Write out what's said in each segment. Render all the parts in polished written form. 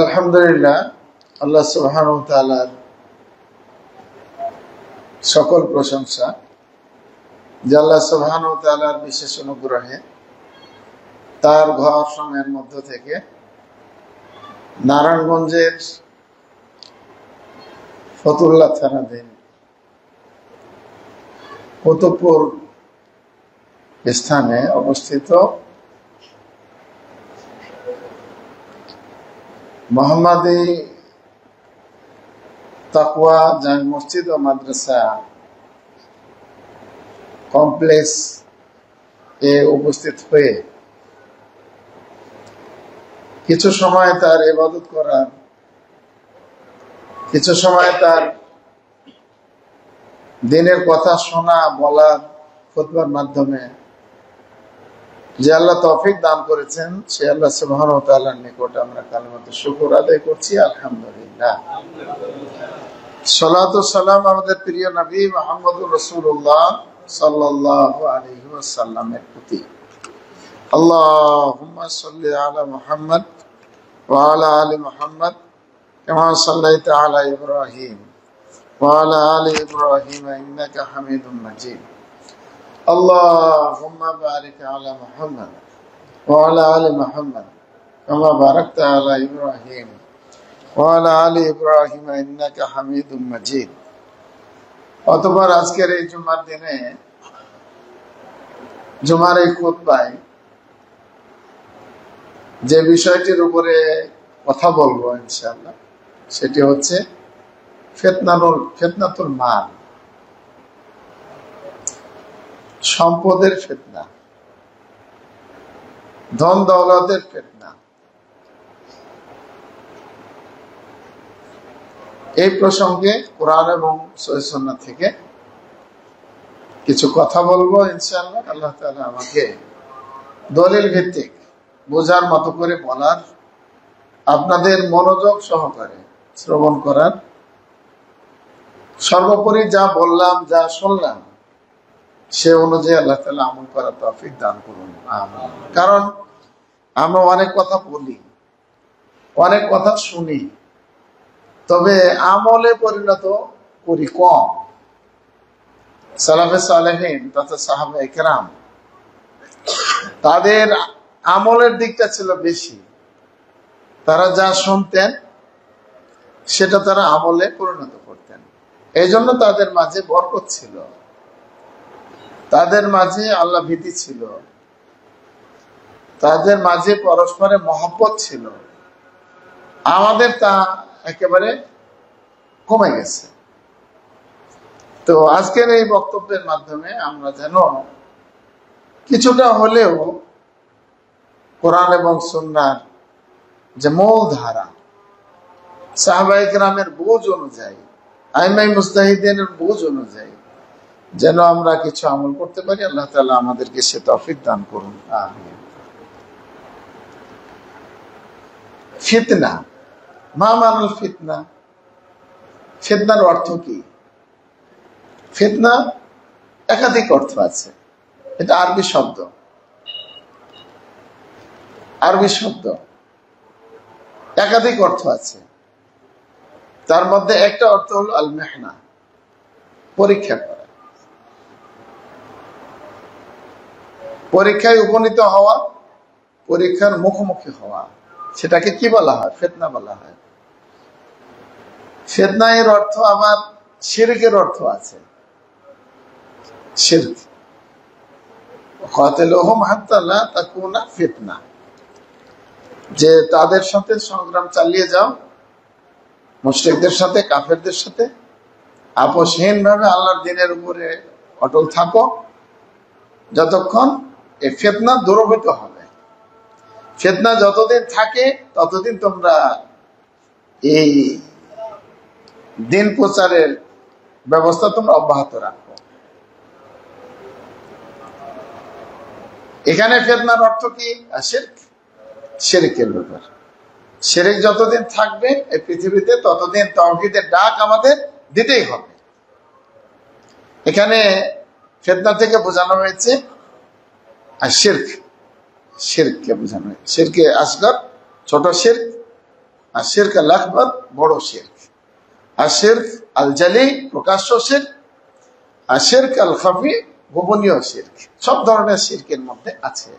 আলহামদুলিল্লাহ, আল্লাহ সুবহানাহু ওয়া তাআলার সকল প্রশংসা যে আল্লাহ সুবহানাহু ওয়া তাআলার বিশেষ অনুগ্রহে তার ঘর সময়ের মধ্য থেকে নারায়ণগঞ্জের ফতুল্লাহ থানাধীন কুতুবপুর স্থানে অবস্থিত মোহাম্মদী তাকওয়া জামে মসজিদ ও মাদ্রাসা কমপ্লেক্স এ উপস্থিত হয়ে কিছু সময় তার ইবাদত করার, কিছু সময় তার দিনের কথা শোনা বলার খুতবার মাধ্যমে যে আল্লাহ তৌফিক দান করেছেন, সে আল্লাহ সুবহানাহু ওয়া তাআলার নিকট আমরা কালিমাতুশ শুকর আদায় করছি। আলহামদুলিল্লাহ। সালাতু সালাম আমাদের প্রিয় নবী মুহাম্মদুর রাসূলুল্লাহ সাল্লাল্লাহু আলাইহি ওয়াসাল্লামের প্রতি। আল্লাহুম্মা সাল্লি আলা মুহাম্মদ ওয়া আলা আলি মুহাম্মদ কামা সাল্লাইতা আলা ইব্রাহিম ওয়া আলা আলি ইব্রাহিম ইন্নাকা হামিদুম মাজিদ। اللهم بارك على محمد وعلى آل محمد كما باركت على إبراهيم وعلى آل إبراهيم إنك حميد مجيد। অতঃপর আজকের এই জুমার দিনে জুমার এই খুতবায় যে বিষয়টির উপরে কথা বলবো ইনশাআল্লাহ, সেটি হচ্ছে ফিতনাতুল মাল, সম্পদের ফিতনা, ধন দৌলতের ফিতনা। এই প্রসঙ্গে কোরআন এবং সহিহ সুন্নাহ থেকে কিছু কথা বলবো ইনশাআল্লাহ। আল্লাহ তাআলা আমাকে দলিল ভিত্তিক বোঝার মতো করে বলার, আপনাদের মনোযোগ সহকারে শ্রবণ করার, সর্বোপরি যা বললাম, যা শুনলাম সে অনুযায়ী আল্লাহ তাআলা আমল করার তৌফিক দান করুন। কারণ আমরা অনেক কথা বলি, অনেক কথা শুনি, তবে আমলে পরিণত করি কম। সালাফে সালেহিন তথা সাহাবায়ে কেরাম, তাদের আমলের দিকটা ছিল বেশি। তারা যা শুনতেন সেটা তারা আমলে পরিণত করতেন। এই জন্য তাদের মাঝে বরকত ছিল, তাদের মাঝে আল্লাহ ভীতি ছিল, তাদের মাঝে পরস্পরের মহব্বত ছিল। আমাদের তা একেবারে কমে গেছে। তো আজকের এই বক্তব্যের মাধ্যমে আমরা যেন কিছুটা হলেও কোরআন এবং সুন্নাহর যে মূল ধারা, সাহাবায়ে কেরামের বুঝ অনুযায়ী, আইমায়ে মুজতাহিদিনের বুঝ অনুযায়ী যেন আমরা কিছু আমল করতে পারি। আল্লাহ তাআলা আমাদেরকে সে তৌফিক দান করুন। আমিন। ফিতনা, মা মানাল ফিতনা, ফিতনার অর্থ কি? ফিতনা একাধিক অর্থ আছে। এটা আরবি শব্দ, একাধিক অর্থ আছে। তার মধ্যে একটা অর্থ হলো আল মেহনা, পরীক্ষা করা, পরীক্ষায় উপনীত হওয়া, পরীক্ষার মুখোমুখি হওয়া, সেটাকে কি বলা হয়? ফিতনা বলা হয়। ফিতনা এর অর্থ আবার শিরকের অর্থ আছে। শিরক, কাতিলুহুম হাত্তা লা তাকুনা ফিতনা, যে তাদের সাথে সংগ্রাম চালিয়ে যাও, মুশরিকদের সাথে, কাফেরদের সাথে আপোষহীন ভাবে আল্লাহর দ্বীনের উপরে অটল থাকো, যতক্ষণ এই ফিতনা দূরীভূত হবে। ফিতনা যতদিন থাকে ততদিন তোমরা এই দিন প্রচারের ব্যবস্থা তোমরা অব্যাহত রাখো। এখানে ফিতনার অর্থ কি? শিরক, শিরকের ব্যাপার। শিরক যতদিন থাকবে এই পৃথিবীতে, ততদিন তাওহীদের ডাক আমাদের দিতেই হবে। এখানে ফিতনা থেকে বোঝানো হয়েছে আর শিরক, শিরককে বোঝানো হয়েছে। শিরকে আসগর, ছোট শিরক, আর শিরক আল আকবার বড় শিরক, আর শিরক আল জালি প্রকাশ্য শিরক, আর শিরক আল খাফি গোপনীয় শিরক। সব ধরনের শিরকের মধ্যে আছে।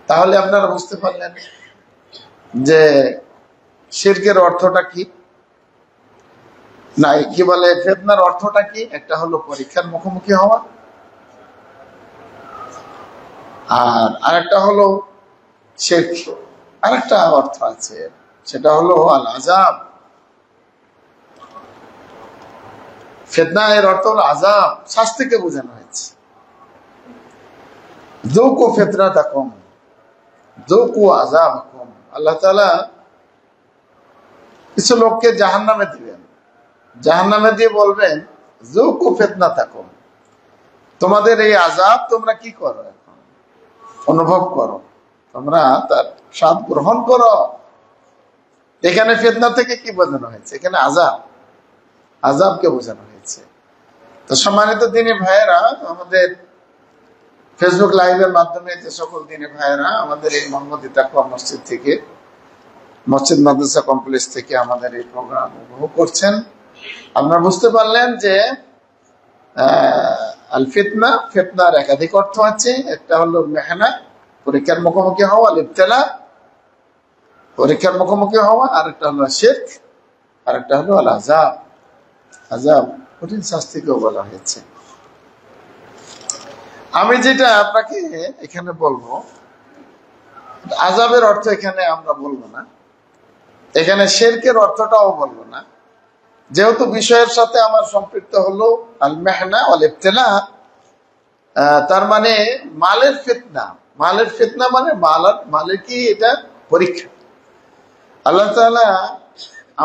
তাহলে আপনারা বুঝতে পারলেন যে শিরকের অর্থটা কি, নাই কি বলে ফিতনার অর্থটা কি। একটা হলো পরীক্ষার মুখোমুখি হওয়া, আর আরেকটা হলো শিরক। আরেকটা অর্থ আছে, সেটা হলো আল আযাব। ফিতনা এর অর্থ হলো আযাব, শাস্তিকে বোঝানো হয়েছে। যুকু ফিতনাতাকুম যুকু আযাবাকুম। আল্লাহ তাআলা কিছু লোককে জাহান্নামে দিবেন, জাহান্নামে দিয়ে বলবেন যুকু ফিতনাতাকুম, তোমাদের এই আযাব তোমরা কি করো, এখন অনুভব করো, তোমরা তার স্বাদ গ্রহণ করো। এখানে ফিতনা থেকে কি বোঝানো হয়েছে? এখানে আযাব, আযাবকে বোঝানো হয়েছে। তো সম্মানিত দ্বীনী ভাইয়েরা, আমাদের ফেসবুক লাইভের মাধ্যমে যে সকল দ্বীনী ভাইয়েরা আমাদের এই মোহাম্মদী তাকওয়া মসজিদ থেকে, মসজিদ মাদ্রাসা কমপ্লেক্স থেকে আমাদের এই প্রোগ্রাম উপভোগ করছেন, আপনারা বুঝতে পারলেন যে আল ফিতনা, ফিতনার একাধিক অর্থ আছে। একটা হলো মেহনা, পরীক্ষার মুখোমুখি হওয়া, আল ইবতিলা, পরীক্ষার মুখোমুখি হওয়া, আর একটা হলো শিরক, আর একটা হলো আল আযাব, আযাব কঠিন শাস্তিকেও বলা হয়েছে। আমি যেটা আপনাকে এখানে বলবো, আযাবের অর্থ এখানে আমরা বলবো না, এখানে শিরকের অর্থটাও বলবো না, যেহেতু বিষয়ের সাথে আমার সম্পৃক্ত হলো আল মেহনা ওয়াল ইবতিলা। তার মানে মালের ফিতনা, মালের ফিতনা মানে মালের কি এটা পরীক্ষা। আল্লাহ তাআলা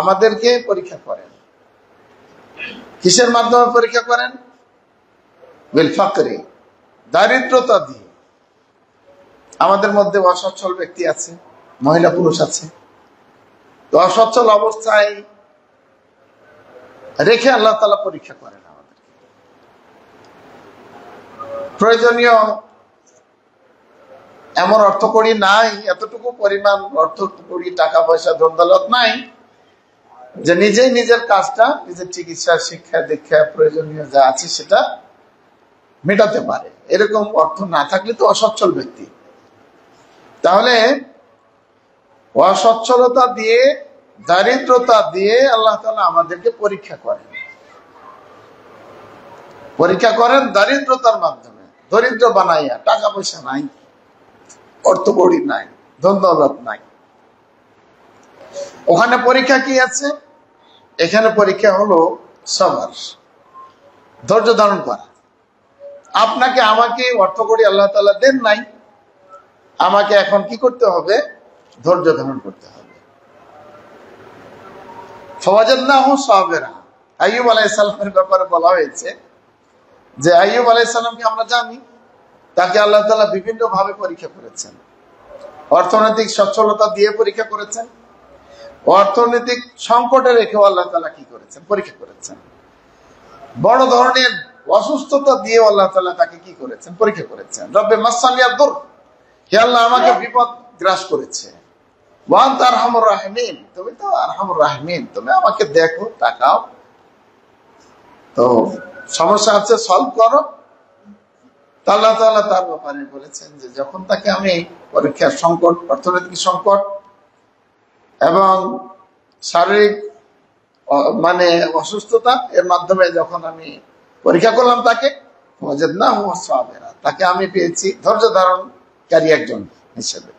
আমাদেরকে পরীক্ষা করেন, কিসের মাধ্যমে পরীক্ষা করেন? বিল ফাকরি, দারিদ্রতা দিয়ে। আমাদের মধ্যে অসচ্ছল ব্যক্তি আছে, মহিলা পুরুষ আছে। তো অসচ্ছল অবস্থায় রেখে আল্লাহ তাআলা পরীক্ষা করেন আমাদের। প্রয়োজনীয় এমন অর্থকড়ি নাই, এতটুকু পরিমাণ অর্থকড়ি, টাকা পয়সা, ধন দৌলত নাই যে নিজেই নিজের কাজটা, নিজের চিকিৎসা, শিক্ষা, দীক্ষা, প্রয়োজনীয় যা আছে সেটা মেটাতে পারে। এরকম অর্থ না থাকলে তো অসচ্ছল ব্যক্তি। তাহলে অসচ্ছলতা দিয়ে, দারিদ্রতা দিয়ে আল্লাহ তাআলা আমাদেরকে পরীক্ষা করেন, পরীক্ষা করেন দারিদ্রতার মাধ্যমে। দরিদ্র বানাইয়া, টাকা পয়সা নাই, অর্থকড়ি নাই, ধন দৌলত নাই। ওখানে পরীক্ষা কি আছে? এখানে পরীক্ষা হলো সবর, ধৈর্য ধারণ করা। আপনাকে আমাকে অর্থকড়ি আল্লাহ তাআলা দেন নাই, আমাকে এখন কি করতে হবে? ধৈর্য ধারণ করতে হবে। ফাওয়াজাদনাহু সাবিরা, আইয়ুব আলাইহিস সালামের ব্যাপারে বলা হয়েছে যে আইয়ুব আলাইহিস সালামকে আমরা জানি, তাকে আল্লাহ তাআলা বিভিন্ন ভাবে পরীক্ষা করেছেন। অর্থনৈতিক সচ্ছলতা দিয়ে পরীক্ষা করেছেন, অর্থনৈতিক সংকটে রেখেও আল্লাহ তাআলা কি করেছেন? পরীক্ষা করেছেন। বড় ধরনের অসুস্থতা দিয়ে আল্লাহ তাআলা তাকে কি করেছেন? পরীক্ষা করেছেন। রব্বে মাসসানিয়াদ দুর, হে আল্লাহ আমাকে বিপদ গ্রাস করেছে। ওয়া আনতা আরহামুর রাহিমিন, তুমি তো আরহামুর রাহিমিন, তুমি আমাকে দেখো, তাকাও, তো সমস্যা আছে সলভ করো। আল্লাহ তাআলা তার ব্যাপারে বলেছেন যে যখন তাকে আমি পরীক্ষার সংকট, অর্থনৈতিক সংকট এবং শারীরিক মানে অসুস্থতা এর মাধ্যমে যখন আমি পরীক্ষা করলাম তাকে, ওয়াজাদনাহু সাবিরা, তাকে আমি পেয়েছি ধৈর্য ধারণকারী একজন হিসেবে।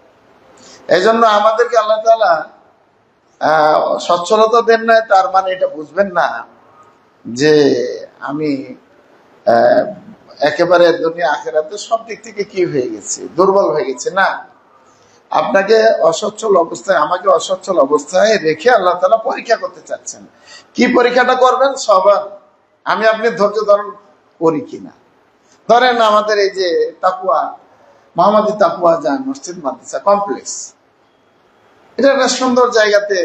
এই জন্য আমাদেরকে আল্লাহ তাআলা সচ্ছলতা দেন না, তার মানে এটা বুঝবেন না যে আমি একেবারে দুনিয়া আখিরাতে সব দিক থেকে কি হয়ে গেছে, দুর্বল হয়ে গেছে। না, আপনাকে অসচ্ছল অবস্থায়, আমাকে অসচ্ছল অবস্থায় রেখে আল্লাহ তাআলা পরীক্ষা করতে চাচ্ছেন। কি পরীক্ষাটা করবেন? সবার। আমি আপনি ধৈর্য ধারণ করি কিনা। ধরেন আমাদের এই যে তাকওয়া, মোহাম্মদী তাকওয়া জান মসজিদ মাদ্রাসা কমপ্লেক্স, এটা একটা সুন্দর জায়গাতে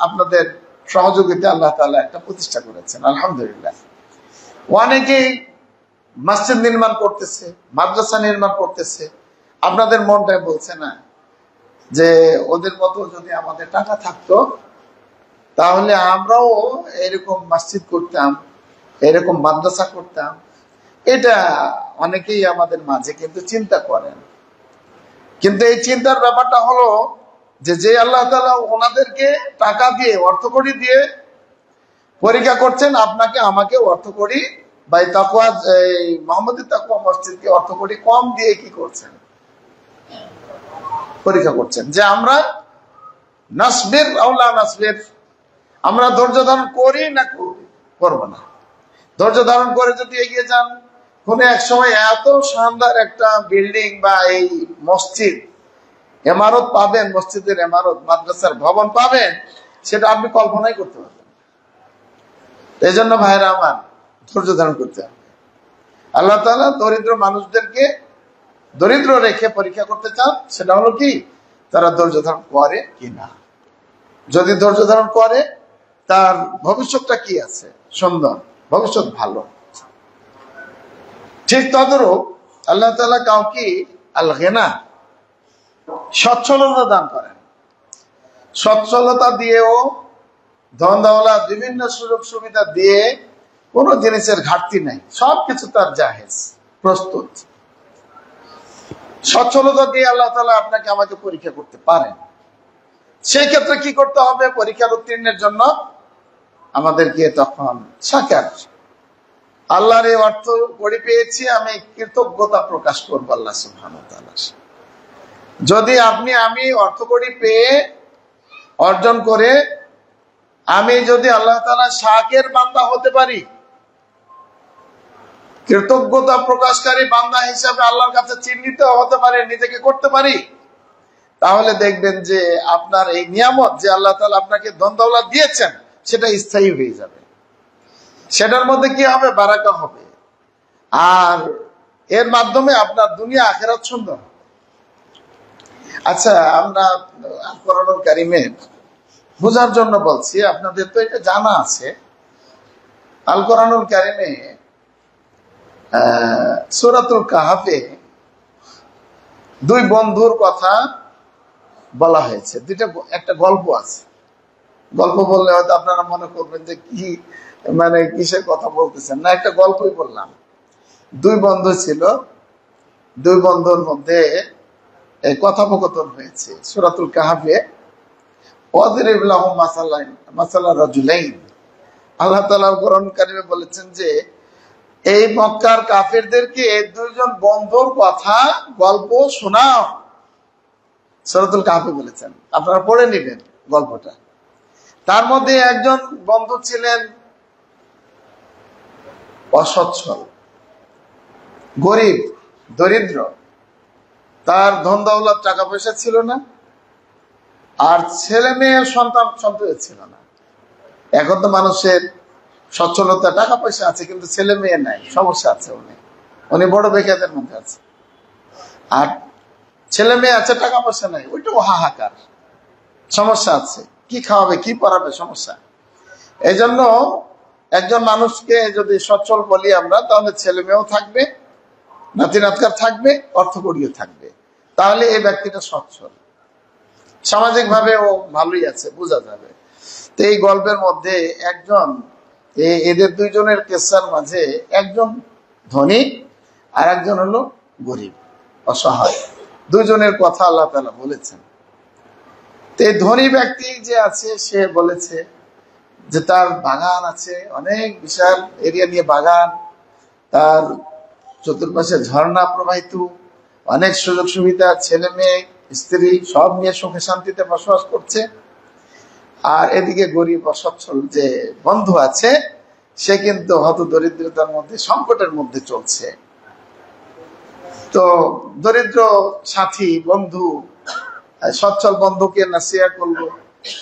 আপনাদের সহযোগিতা আল্লাহ তাআলা একটা প্রতিষ্ঠা করেছেন, আলহামদুলিল্লাহ। অনেকেই মসজিদ নির্মাণ করতেছে, মাদ্রাসা নির্মাণ করতেছে, আপনাদের মনটাই বলছে না যে ওদের মতো যদি আমাদের টাকা থাকতো তাহলে আমরাও এরকম মসজিদ করতাম, এরকম মাদ্রাসা করতাম। এটা অনেকেই আমাদের মাঝে কিন্তু চিন্তা করেন, কিন্তু এই চিন্তার ব্যাপারটা হলো যে আল্লাহ তাআলা ওনাদেরকে টাকা দিয়ে, অর্থকড়ি দিয়ে পরীক্ষা করছেন, আপনাকে আমাকে অর্থকড়ি বা তাকওয়া, এই মোহাম্মদী তাকওয়া মসজিদকে অর্থকড়ি কম দিয়ে কি করছেন, পরীক্ষা করছেন যে আমরা নাসবির আওলা নাসবির, আমরা ধৈর্য ধারণ করি না করবো না। ধৈর্য ধারণ করে যদি এগিয়ে যান, কোন এক সময় এত শানদার একটা বিল্ডিং বা এই মসজিদ ইমারত পাবেন, মসজিদের ইমারত, মাদ্রাসার ভবন পাবেন, সেটা আপনি কল্পনাই করতে পারবেন। এই জন্য ভাইরা আমার, ধৈর্য ধারণ করতে হবে। আল্লাহ তাআলা দরিদ্র মানুষদেরকে দরিদ্র রেখে পরীক্ষা করতে চান, সেটা হলো কি, তারা ধৈর্য ধারণ করে কিনা। যদি ধৈর্য ধারণ করে, তার ভবিষ্যৎটা কি আছে, সুন্দর ভবিষ্যৎ, ভালো। ঠিক তদরূপ আল্লাহ তাআলা কাউকে আল গিনা, সচ্ছলতা দান করেন। সচ্ছলতা দিয়েও, ধন দৌলত, বিভিন্ন সুযোগ সুবিধা দিয়ে কোন জিনিসের ঘাটতি নাই, সবকিছু তার জাহেজ, প্রস্তুত। সচ্ছলতা দিয়ে আল্লাহ তাআলা আপনাকে আমাকে পরীক্ষা করতে পারেন। সেই ক্ষেত্রে কি করতে হবে? পরীক্ষার উত্তীর্ণের জন্য আমাদেরকে তখন শাকার, আল্লাহর এই অর্থ কড়ি পেয়েছি, আমি কৃতজ্ঞতা প্রকাশ করবো আল্লাহ সুবহানাহু ওয়া তাআলা। যদি আমি অর্থ কড়ি পেয়ে, অর্জন করে, আমি যদি আল্লাহ তাআলা শাকের বান্দা হতে পারি, কৃতজ্ঞতা প্রকাশকারী বান্দা হিসাবে আল্লাহর কাছে চিহ্নিত হতে পারে, নিজেকে করতে পারি, তাহলে দেখবেন যে আপনার এই নিয়ামত যে আল্লাহ তাআলা আপনাকে ধন দৌলত দিয়েছেন, সেটা স্থায়ী হয়ে যাবে। সেটার মধ্যে কি হবে? বারাকা হবে। আর এর মাধ্যমে আপনার দুনিয়া আখিরাত সুন্দর। আচ্ছা, আমরা কোরআনুল কারীমে বোঝার জন্য বলছি, আপনাদের তো এটা জানা আছে। আল কোরআনুল কারীমে সূরাতুল কাহফে দুই বন্ধুর কথা বলা হয়েছে। একটা গল্প আছে। গল্প বললে হয়তো আপনারা মনে করবেন যে কি, মানে কিসের কথা বলতেছেন, না, একটা গল্পই বললাম। দুই বন্ধু ছিল, দুই বন্ধুর মধ্যে কথোপকথন হয়েছে। সূরাতুল কাহফে ওয়াদরিব লাহুম মাসালা রাজুলাইন, আল্লাহ তাআলা কোরআন কারীমে বলেছেন যে এই মক্কার কাফেরদেরকে দুইজন বন্ধুর কথা গল্প শোনাও। সূরাতুল কাহফে বলেছেন, আপনারা পড়ে নেবেন গল্পটা। তার মধ্যে একজন বন্ধু ছিলেন অসচ্ছল, গরিব, দরিদ্র, তার ধন দৌলত, টাকা পয়সা ছিল না, আর ছেলে মেয়ে সন্তান ছিল না। এখন তো মানুষের সচ্ছলতা, টাকা পয়সা আছে কিন্তু ছেলে মেয়ে নাই, সমস্যা আছে। উনি বড় বেকারদের মধ্যে আছে। আর ছেলে মেয়ে আছে, টাকা পয়সা নাই, ওইটাও হাহাকার, সমস্যা আছে। কি খাওয়াবে, কি পড়াবে, সমস্যা। এই জন্য একজন মানুষকে যদি সচ্ছল বলি আমরা, তাহলে ছেলে মেয়েও থাকবে, নাতি নাতকার থাকবে, অর্থকড়িও থাকবে, তাহলে এই ব্যক্তিটা সচ্ছল, সামাজিক ভাবে ও ভালোই আছে, বোঝা যাবে। তো এই গল্পের মধ্যে একজন, এদের দুইজনের কেসার মাঝে একজন ধনী আর একজন হলো গরিব, অসহায়। দুইজনের কথা আল্লাহ তাআলা বলেছেন। তো এই ধনী ব্যক্তি যে আছে, সে বলেছে যে তার বাগান আছে, অনেক বিশাল এরিয়া নিয়ে বাগান, তার চতুর্পাশে ঝর্ণা প্রবাহিত, অনেক সুযোগ সুবিধা, ছেলে মেয়ে, স্ত্রী সব নিয়ে সুখে শান্তিতে বসবাস করছে। আর এদিকে গরিব অসচ্ছল যে বন্ধু আছে, সে কিন্তু হত দরিদ্রতার মধ্যে, সংকটের মধ্যে চলছে। তো দরিদ্র সাথী বন্ধু সচ্ছল বন্ধুকে নাসিহত করলো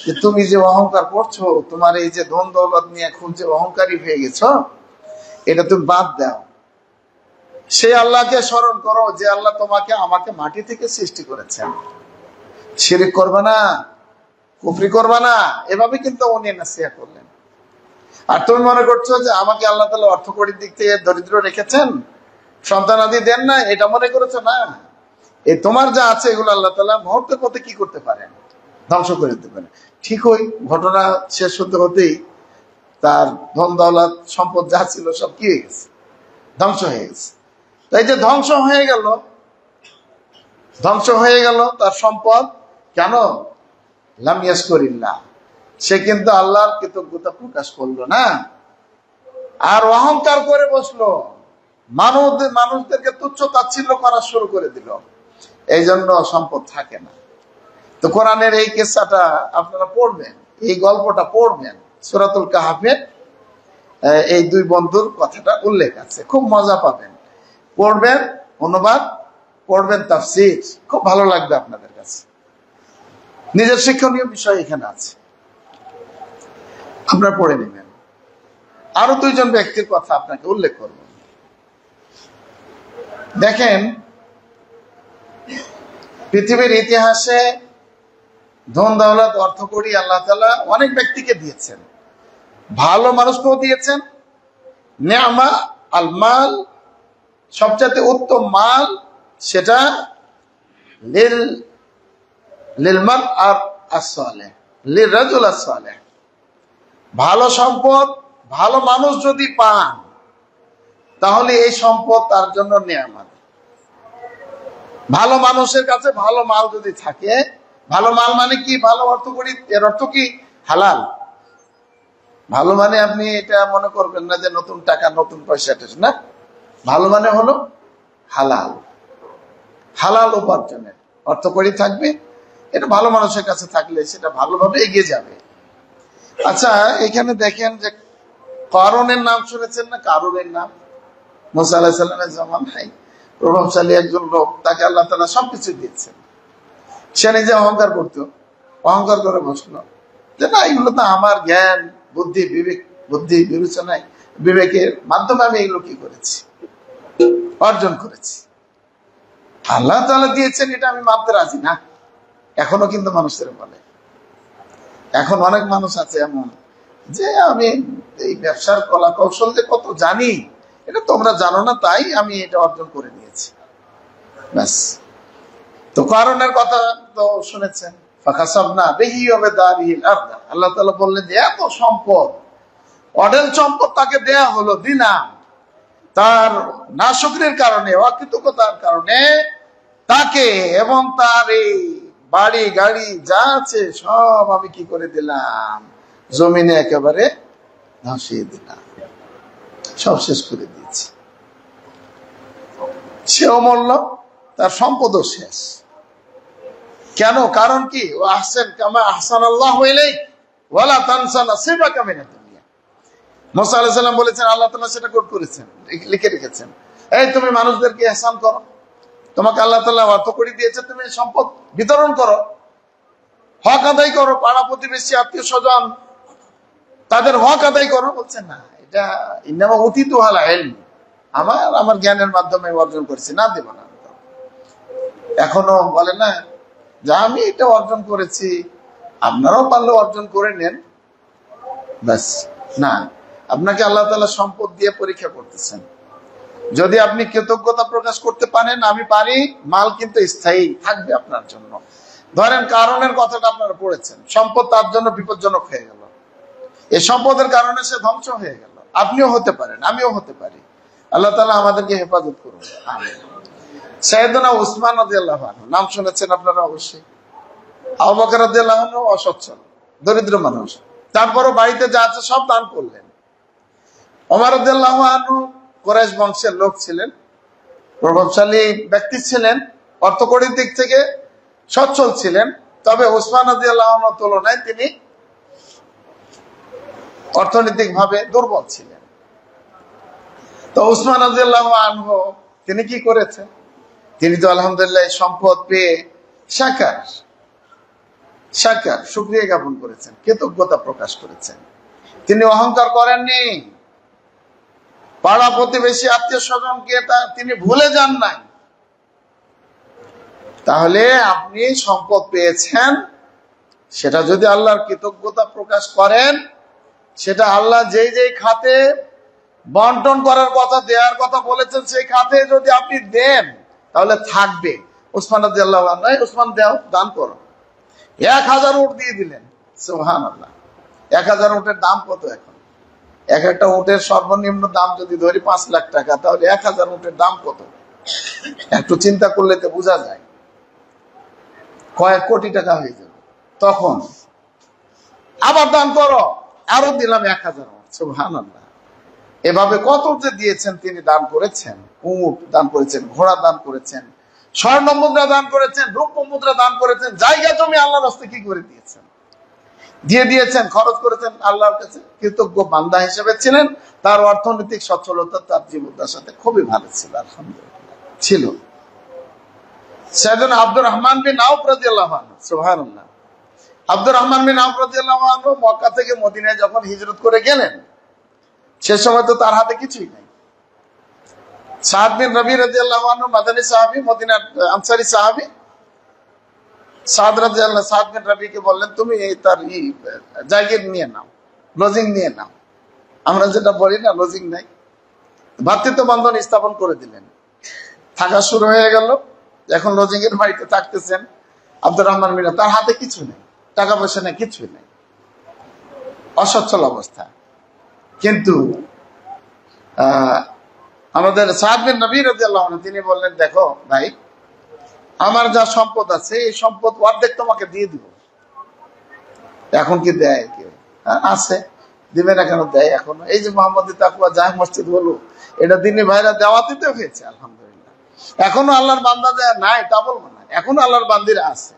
যে তুমি যে অহংকার করছো, তোমার এই যে ধন দৌলত নিয়ে খুব যে অহংকারী হয়ে গেছো, এটা তুমি বাদ দাও। সেই আল্লাহকে স্মরণ করো যে আল্লাহ তোমাকে আমাকে মাটি থেকে সৃষ্টি করেছেন। শিরক করবে না, কুফরি করবে না, এভাবে কিন্তু উনি নাসিহত করলেন। আর তুমি মনে করছো যে আমাকে আল্লাহ তাআলা অর্থকড়ির দিক থেকে দরিদ্র রেখেছেন, সন্তানাদি দেন না, এটা মনে করেছো না। এই তোমার যা আছে এগুলো আল্লাহ তাআলা মুহূর্তের মধ্যে কি করতে পারেন, ধ্বংস করে দিতে পারেন। ঠিক ওই ঘটনা শেষ হতে হতেই তার ধন দৌলত সম্পদ যা ছিল সব কি হয়ে গেছে, ধ্বংস হয়ে গেছে। তাই যে ধ্বংস হয়ে গেল তার সম্পদ, কেন? লাম ইয়াশকুরিল্লাহ, সে কিন্তু আল্লাহর কৃতজ্ঞতা প্রকাশ করলো না, আর অহংকার করে বসলো, মানুষদেরকে তুচ্ছ তাচ্ছিল্য করা শুরু করে দিল, এই জন্য সম্পদ থাকে না। তো কোরআনের এই কিসসাটা আপনারা পড়বেন, এই গল্পটা পড়বেন, সূরাতুল কাহফে এই দুই বন্ধুর কথাটা উল্লেখ আছে, খুব মজা পাবেন। পড়বেন অনুবাদ, পড়বেন তাফসীর, খুব ভালো লাগবে আপনাদের কাছে। নিজের শিক্ষণীয় বিষয় এখানে আছে, আপনারা পড়ে নেবেন। আরো দুইজন ব্যক্তির কথা আপনাকে উল্লেখ করব। দেখেন, পৃথিবীর ইতিহাসে ধন দৌলত অর্থ কড়ি আল্লাহ তাআলা অনেক ব্যক্তিকে দিয়েছেন, ভালো মানুষকেও দিয়েছেন। নেআমা আল মাল, সবচেয়ে উত্তম মাল, সেটা লিল মার as-সালেহ, লির রাজুল as-সালেহ। ভালো সম্পদ, ভালো মানুষ যদি পান, তাহলে এই সম্পদ তার জন্য নেয়ামত। ভালো মানুষের কাছে ভালো মাল যদি থাকে, ভালো মাল মানে কি, ভালো অর্থ করি, এর অর্থ কি হালাল। ভালো মানে আপনি এটা মনে করবেন না যে নতুন টাকা নতুন পয়সা, না, ভালো মানে হলো হালাল, হালাল উপার্জনের অর্থ করি থাকবে। এটা ভালো মানুষের কাছে থাকলে সেটা ভালোভাবে এগিয়ে যাবে। আচ্ছা, এখানে দেখেন যে কারুনের নাম শুনেছেন না? কারুনের নাম, মুসা আলাইহিস সালামের জামানায় প্রভাবশালী একজন লোক, তাকে আল্লাহ তাআলা সবকিছু দিয়েছেন। সে নিজে অহংকার করতো, অহংকার করে বসলো যে না, এগুলো তো আমার জ্ঞান বুদ্ধি বিবেচনায় বিবেকের মাধ্যমে আমি এগুলো কি করেছি, অর্জন করেছি। আল্লাহ তাআলা দিয়েছেন, এটা আমি মানতে রাজি না। এখনো কিন্তু মানুষের বলে, এখন অনেক মানুষ আছে এমন যে আমি এই ব্যবসার কলা কৌশল যে কত জানি, এটা তোমরা জানো না, তাই আমি এটা অর্জন করে নিয়েছি, ব্যাস। তো কারণের কথা তো শুনেছেন, ফাকাসাবনা বিহি ওয়া বিদারিহিল আরদ। আল্লাহ তাআলা বললেন যে এত সম্পদ, অঢেল সম্পদ তাকে দেয়া হলো, দিলাম, তার নাশুকরির কারণে, অকৃতজ্ঞতার কারণে তাকে এবং তার এই বাড়ি গাড়ি যা আছে সব আমি কি করে দিলাম, জমিনে একেবারে ধসিয়ে দিলাম, সব শেষ করে দিয়েছি। সেও মরল, তার সম্পদও শেষ। কেন? কারণ কি? ও আহসান কামা আহসানাল্লাহু ইলাইক ওয়ালা তানসা নাসিবাকা মিনাদ দুনিয়া। মুসা আলাইহিস সালাম বলেছেন, আল্লাহ তাআলা সেটা কোট করেছেন, লিখে রেখেছেন, এই তুমি মানুষদেরকে ইহসান করো, তোমাকে আল্লাহ তাআলা অর্থ করে দিয়েছে, তুমি সম্পদ বিতরণ করো, হক আদায় করো, পাড়া প্রতিবেশী আত্মীয় স্বজন তাদের হক আদায় করো। বলছেন না, এটা ইন্নামা উতিতু আলা ইলম, আমার জ্ঞানের মাধ্যমে অর্জন করেছি, না দেব না। এখনো বলে না যে আমি এটা অর্জন করেছি, আপনারাও পারলে অর্জন করে নেন, ব্যাস। না, আপনাকে আল্লাহ তাআলা সম্পদ দিয়ে পরীক্ষা করতেছেন। যদি আপনি কৃতজ্ঞতা প্রকাশ করতে পারেন, আমি পারি, মাল কিন্তু স্থায়ী থাকবে আপনার জন্য। ধরেন কারণের কথাটা আপনারা পড়েছেন, সম্পদ তার জন্য বিপজ্জনক হয়ে গেল, এই সম্পদের কারণে সে ধ্বংস হয়ে গেল। আপনিও হতে পারেন, আমিও হতে পারি। আল্লাহ তাআলা আমাদেরকে হেফাজত করুন, আমিন। সাইয়েদনা উসমান রাদিয়াল্লাহু আনহু নাম শুনেছেন আপনারা অবশ্যই। আবু বকর রাদিয়াল্লাহু আনহু অসচ্ছল, দরিদ্র মানুষ, তারপরও বাড়িতে যা আছে সব দান করলেন। ওমর রাদিয়াল্লাহু আনহু কুরাইশ বংশের লোক ছিলেন, প্রভাবশালী ব্যক্তি ছিলেন, অর্থকড়ির দিক থেকে সচ্ছল ছিলেন, তবে উসমান রাদিয়াল্লাহু আনহুর তুলনায় তিনি অর্থনৈতিক ভাবে দুর্বল ছিলেন। তো উসমান রাদিয়াল্লাহু আনহু তিনি কি করেছেন? তিনি তো আলহামদুলিল্লাহ সম্পদ পেয়ে শুকরিয়া জ্ঞাপন করেছেন, কৃতজ্ঞতা প্রকাশ করেছেন। তিনি অহংকার করেননি, পাড়া প্রতিবেশী আত্মীয় স্বজনকে তিনি ভুলে যান নাই। তাহলে আপনি সম্পদ পেয়েছেন, সেটা যদি আল্লাহর কৃতজ্ঞতা প্রকাশ করেন, সেটা আল্লাহ যেই যেই খাতে বন্টন করার কথা, দেওয়ার কথা বলেছেন, সেই খাতে যদি আপনি দেন তাহলে থাকবে। উসমান রাদিয়াল্লাহু আনহু, উসমান দাও, দান করো। 1000 উট দিয়ে দিলেন। সুবহানাল্লাহ। 1000 উটের দাম কত এখন? এক একটা উটের সর্বনিম্ন দাম যদি ধরি 5 লাখ টাকা, তাহলে 1000 উটের দাম কত? একটু চিন্তা করলে তো বোঝা যায়, কয়েক কোটি টাকা হয়ে যাবে। তখন আবার দান করো, আরো দিলাম 1000 উট। সুবহানাল্লাহ। এভাবে কত যে দিয়েছেন তিনি, দান করেছেন। উট দান করেছেন, ঘোড়া দান করেছেন, স্বর্ণ মুদ্রা দান করেছেন, রৌপ্য মুদ্রা দান করেছেন, জায়গা জমি আল্লাহর রাস্তায় কি করে দিয়েছেন, দিয়ে দিয়েছেন, খরচ করেছেন। আল্লাহর কাছে কৃতজ্ঞ বান্দা হিসেবে ছিলেন। তার অর্থনৈতিক সচ্ছলতা তার জীবনটার সাথে খুবই ভালো ছিল, আলহামদুলিল্লাহ ছিল। সাইয়েদনা আব্দুর রহমান বিন আউফ রাদিয়াল্লাহু আনহু, সুবহানাল্লাহ। আব্দুর রহমান বিন আউফ রাদিয়াল্লাহু আনহু মক্কা থেকে মদিনায় যখন হিজরত করে গেলেন, সে সময় তো তার হাতে কিছুই নাই। সাদ বিন রবি রাদিয়াল্লাহু আনহু মাদানী সাহাবী, মদিনার আনসারী সাহাবী। সাদ বিন রবিকে বললেন, তুমি তার জায়গা নিয়ে নাও, লজিং নিয়ে নাও। আমরা যেটা বলি না, লজিং নাই। ভ্রাতৃত্ব বন্ধন স্থাপন করে দিলেন, থাকা শুরু হয়ে গেল। এখন লজিং এর বাড়িতে থাকতেছেন আব্দুর রহমান মিনা, তার হাতে কিছু নেই, টাকা পয়সা নেই, কিছুই নেই, অসচ্ছল অবস্থা। কিন্তু আমাদের সাদ বিন রবি রাদিয়াল্লাহু আনহু তিনি বললেন, দেখো ভাই, আমার যা সম্পদ আছে এই সম্পদ অর্ধেক তোমাকে দিয়ে দিব। এখন কি দেয় কেউ? আছে, দিবে না কেন? দেয় এখনো। এই যে মোহাম্মদ তাকওয়া জাহ মসজিদ হলো, এটা দিনী ভাইরা দেওয়া দিতে হয়েছে, আলহামদুলিল্লাহ। এখনো আল্লাহর বান্দা দেয় নাই তা বলবো না, এখনো আল্লাহর বান্দিরা আছে।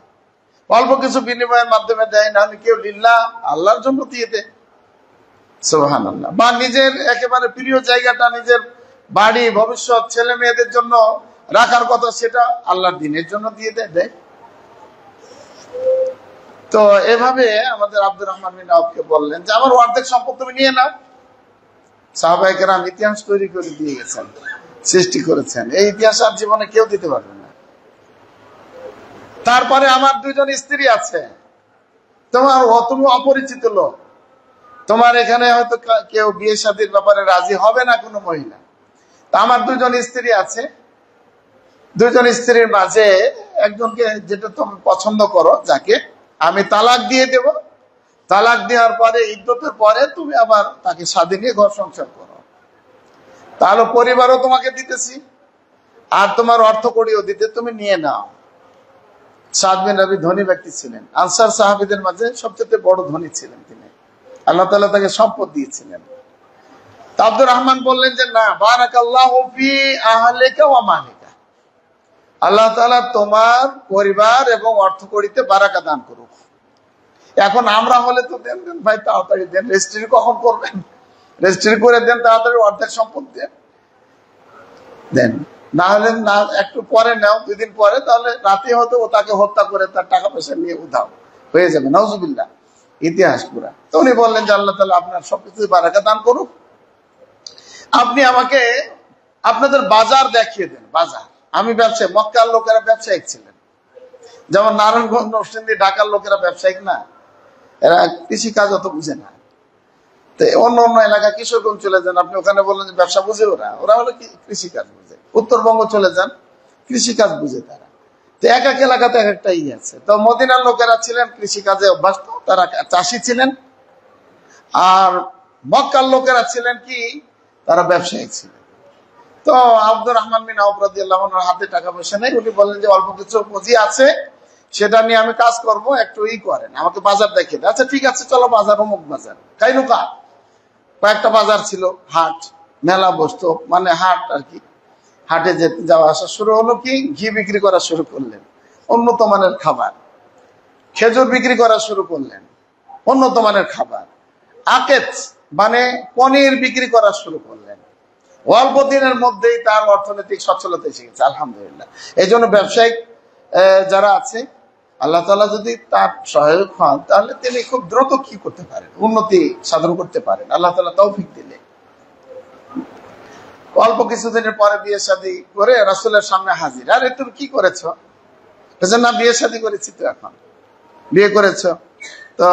অল্প কিছু বিনিময়ের মাধ্যমে দেয়, না কেউ লিল্লাহ আল্লাহর জন্য দিয়ে দেয়। সুবহানাল্লাহ। বা নিজের একেবারে প্রিয় জায়গাটা, নিজের বাড়ি, ভবিষ্যৎ ছেলে মেয়েদের জন্য রাখার কথা, সেটা আল্লাহর দ্বীনের জন্য দিয়ে দেয়। তো এভাবে আমাদের আব্দুর রহমান বিন আউফকে বললেন যে আমার অর্ধেক সম্পদ তুমি নিয়ে নাও। সাহাবায়ে কেরাম ইতিহাস তৈরি করে দিয়ে গেছেন, সৃষ্টি করেছেন। এই ইতিহাস আর জীবনে কেউ দিতে পারবে না। তারপরে আমার 2 জন স্ত্রী আছে, তোমার তুমি অপরিচিত লোক, তোমার এখানে হয়তো কেউ বিয়ে শাদীর ব্যাপারে রাজি হবে না কোনো মহিলা। তা আমার 2 জন স্ত্রী আছে, 2 জন স্ত্রীর মাঝে একজনকে যেটা তুমি পছন্দ করো, যাকে আমি তালাক দিয়ে দেব। তালাক দেওয়ার পরে, ইদ্যতের পরে তুমি আবার তাকে সাথে নিয়ে ঘর সংসার করো, তাহলে পরিবারও তোমাকে দিতেছি, আর তোমার অর্থ কড়িও দিতে, তুমি নিয়ে নাও। সাদ বিন রবি ধনী ব্যক্তি ছিলেন, আনসার সাহাবীদের মাঝে সবচেয়ে বড় ধনী ছিলেন তিনি। আল্লাহ তাআলা তাকে সম্পদ দিয়েছিলেন। আব্দুর রহমান বললেন যে না, বারাকাল্লাহু ফি আহলিকা ওয়া মালিকা, আল্লাহ তাআলা তোমার পরিবার এবং অর্থকড়িতে বারাকা দান করুক। এখন আমরা হলে তো দেন দেন ভাই, তাড়াতাড়ি দেন, রেজিস্ট্রি কখন করবেন, রেজিস্ট্রি করে দেন, তাড়াতাড়ি অর্ধেক সম্পদ দেন, না হলে না একটু পরে নাও, 2 দিন পরে, তাহলে রাতে হয়তো ও তাকে হত্যা করে তার টাকা পয়সা নিয়ে উধাও হয়ে যাবে, নাউজুবিল্লাহ। ইতিহাস পুরা। তো উনি বললেন যে আল্লাহ তাআলা আপনার সবকিছু বারাকা দান করুক, আপনি আমাকে আপনাদের বাজার দেখিয়ে দেন। বাজার, আমি ব্যবসায়ী, মক্কার লোকেরা ব্যবসায়িক ছিলেন, যেমন নারায়ণগঞ্জ, নরসিংদী, ঢাকার লোকেরা ব্যবসায়িক না, এরা কৃষি কাজ অত বুঝে না। তো অন্য অন্য এলাকা, কিশোরগঞ্জ চলে যান, আপনি ওখানে বললেন যে ব্যবসা বুঝে, ওরা হলো কৃষি কাজ বুঝে। উত্তরবঙ্গ চলে যান, কৃষি কাজ বুঝে তারা। তো এক এক এলাকাতে এক একটা আছে। তো মদিনার লোকেরা ছিলেন কৃষি কাজে অভ্যস্ত, তারা চাষি ছিলেন। আর মক্কার লোকেরা ছিলেন কি, তারা ব্যবসায়ী ছিলেন। তো আব্দুর রহমান বিন আউফ রাদিয়াল্লাহু আনহুর হাতে টাকা পয়সা নেই। উনি বললেন যে অল্প কিছু পুঁজি আছে, সেটা নিয়ে আমি কাজ করব, একটু করেন, আমাকে বাজার দেখিয়ে দেন। আচ্ছা ঠিক আছে, চলো বাজার, অমুক বাজার, কাইনুকা। কয়েকটা বাজার ছিল, হাট, মেলা বসতো, মানে হাট আর কি। হাটে যাওয়া আসা শুরু হলো। কি ঘি বিক্রি করা শুরু করলেন, উন্নত মানের খাবার। খেজুর বিক্রি করা শুরু করলেন, উন্নত মানের খাবার। আকেত মানে পনির বিক্রি করা শুরু করলেন। অল্প দিনের মধ্যেই তার অর্থনৈতিক সচ্ছলতা এসে গেছে, আলহামদুলিল্লাহ। এই জন্য ব্যবসায়িক যারা আছে, আল্লাহ তাআলা যদি তার সহায়ক হন, তাহলে তিনি খুব দ্রুত কি করতে পারেন, উন্নতি সাধন করতে পারেন, আল্লাহ তাআলা তৌফিক দিলে। অল্প কিছুদিনের পরে বিয়ে শাদী করে রাসূলের সামনে হাজির। আরে তুমি কি করেছো? না, বিয়ে শাদী করেছি। তো এখন বিয়ে করেছো তো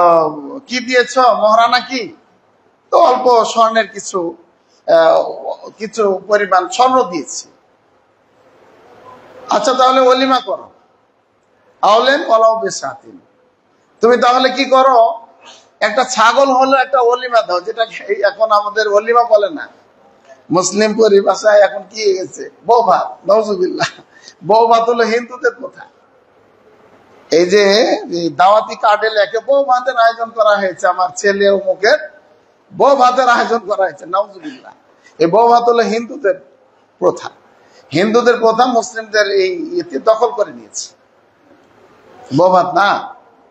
কি দিয়েছো, মহারানা কি? তো অল্প স্বর্ণের কিছু পরিমাণ স্বর্ণ দিয়েছি। আচ্ছা তাহলে ওলিমা করো, আওলেন ওলাও বেসাতিন। তুমি তাহলে কি করো, একটা ছাগল হলো একটা ওলিমা দাও, যেটা এখন আমাদের ওলিমা বলে না, মুসলিম পরিভাষায় এখন কি হয়ে গেছে, বউ ভাত। নওজুবিল্লাহ, বউ ভাত হলো হিন্দুদের কথা। এই যে দাওয়াতি কার্ডে লেখে বউ ভাতের আয়োজন করা হয়েছে, আমার ছেলে ও মুখের বউ ভাতের আয়োজন করা হয়েছে। নওজুবিল্লাহ, এই বউ ভাত হলো হিন্দুদের প্রথা। হিন্দুদের প্রথা মুসলিমদের এই ইতি দখল করে নিয়েছে। বউ ভাত না,